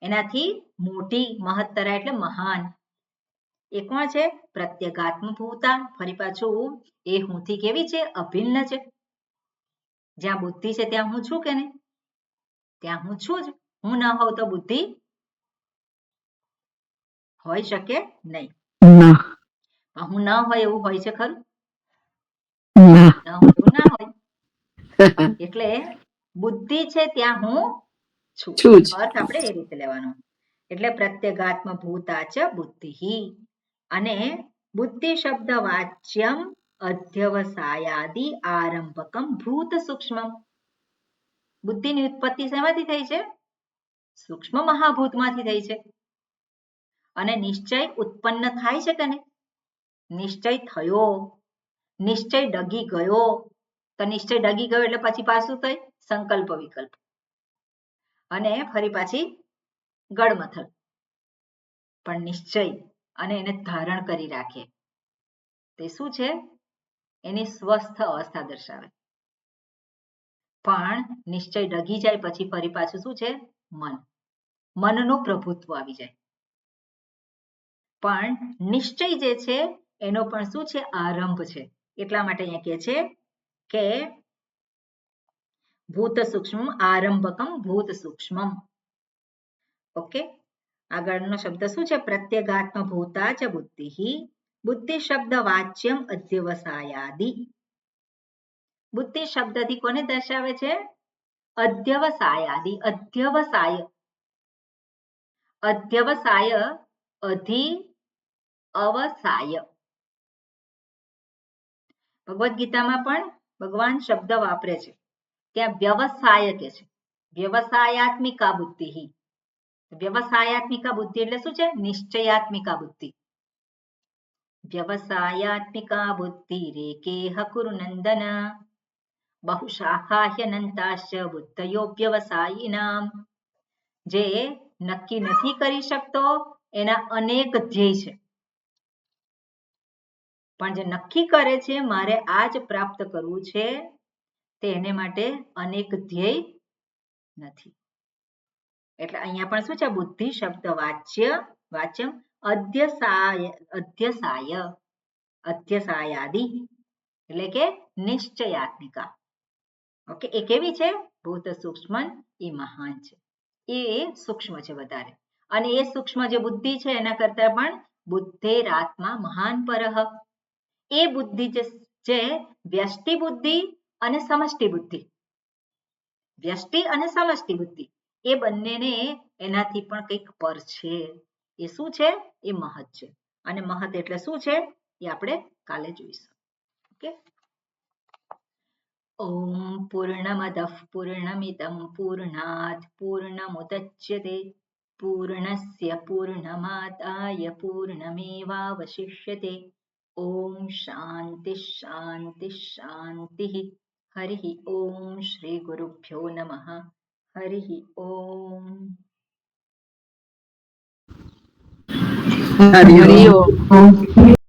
એનાથી મોટી. મહત્તરા એટલે મહાન. એ કોણ છે? પ્રત્યેગાત્મ ભૂતા. ફરી પાછું એ હુંથી કેવી છે? અભિન્ન છે. જ્યાં બુદ્ધિ છે ત્યાં હું છું કે નહીં? ત્યાં હું છું જ. હું ન હોઉં તો બુદ્ધિ હોઈ શકે નહીં. ના હું ન હોય એવું હોય છે ખરું? ના ન હોય એવું ના હોય. એટલે બુદ્ધિ છે ત્યાં હું છું. છું જ. અર્થ આપણે એ રીતે લેવાનો. એટલે પ્રત્યેગાત્મ ભૂતા ચ બુદ્ધિ. અને બુદ્ધિ શબ્દ વાચ્યમ અધ્યવસાયાદિ આરંભકમ ભૂત સૂક્ષ્મમ. બુદ્ધિની ઉત્પત્તિ શેમાંથી થઈ છે? સૂક્ષ્મ મહાભૂતમાંથી થઈ છે. અને નિશ્ચય ઉત્પન્ન થાય છે કે નહીં? નિશ્ચય થયો, નિશ્ચય ડગી ગયો. તો નિશ્ચય ડગી ગયો એટલે પછી પાછું થઈ સંકલ્પ વિકલ્પ અને ફરી પાછી ગડમથલ. પણ નિશ્ચય અને એને ધારણ કરી રાખે તે શું છે? એની સ્વસ્થ અવસ્થા દર્શાવે. પણ નિશ્ચય ડગી જાય પછી ફરી પાછું શું છે? મન. મનનું પ્રભુત્વ આવી જાય. પણ નિશ્ચય જે છે એનો પણ શું છે? આરંભ છે. એટલા માટે અહીંયા કહે છે કે ભૂત સૂક્ષ્મ આરંભકમ ભૂત સૂક્ષ્મમ. ઓકે, આગળનો શબ્દ શું છે? પ્રત્યેગાત્મ ભૂતા ચ બુદ્ધિ. બુદ્ધિ શબ્દ વાચ્યમ અધ્યવસાયાદિ. બુદ્ધિ શબ્દથી કોને દર્શાવે છે? અધ્યવસાયાદિ. અધ્યવસાય, અધ્યવસાય, અધિ અવસાય. ભગવદ્ ગીતામાં પણ ભગવાન શબ્દ વાપરે છે ત્યાં વ્યવસાય કે છે વ્યવસાયાત્મિકા બુદ્ધિ. વ્યવસાયાત્મિકા બુદ્ધિ એટલે શું છે? નિશ્ચયાત્મિકા બુદ્ધિ. વ્યવસાયાત્મિકા બુદ્ધિ રેકેહ કુરુ નંદન બહુશાખાહ્યનંતાશ્ચ બુદ્ધયો વ્યવસાયિનામ. જે નક્કી નથી કરી શકતો એના અનેક ધ્યેય છે, પણ જે નક્કી કરે છે મારે આ જ પ્રાપ્ત કરવું છે તેને માટે અનેક ધ્યેય નથી. એટલે અહીંયા પણ શું છે? બુદ્ધિ શબ્દ વાચ્યમ અધ્યસાયાદિ એટલે કે નિશ્ચયાત્મિકા. ઓકે, એ કેવી છે? ભૂત સૂક્ષ્મ એ મહાન છે, એ સૂક્ષ્મ છે વધારે. અને એ સૂક્ષ્મ જે બુદ્ધિ છે એના કરતા પણ બુદ્ધેરાત્મા મહાન પરહ. એ બુદ્ધિ જે વ્યષ્ટિ બુદ્ધિ અને સમષ્ટિ બુદ્ધિ, વ્યષ્ટિ અને સમષ્ટિ બુદ્ધિ એ બંનેને એનાથી પણ કંઈક પર છે. એ શું છે? એ મહત છે. અને મહત એટલે શું છે એ આપણે કાલે જોઈશું. ઓકે. ઓમ પૂર્ણમદઃ પૂર્ણમિદં પૂર્ણાત પૂર્ણમુદચ્યતે પૂર્ણસ્ય પૂર્ણમાદાય પૂર્ણમેવાવશિષ્યતે. ઓમ શાંતિ શાંતિ શાંતિ. હરિ ઓમ શ્રી ગુરુભ્યો નમઃ. હરિ ઓમ. હરિ હરિ ઓમ.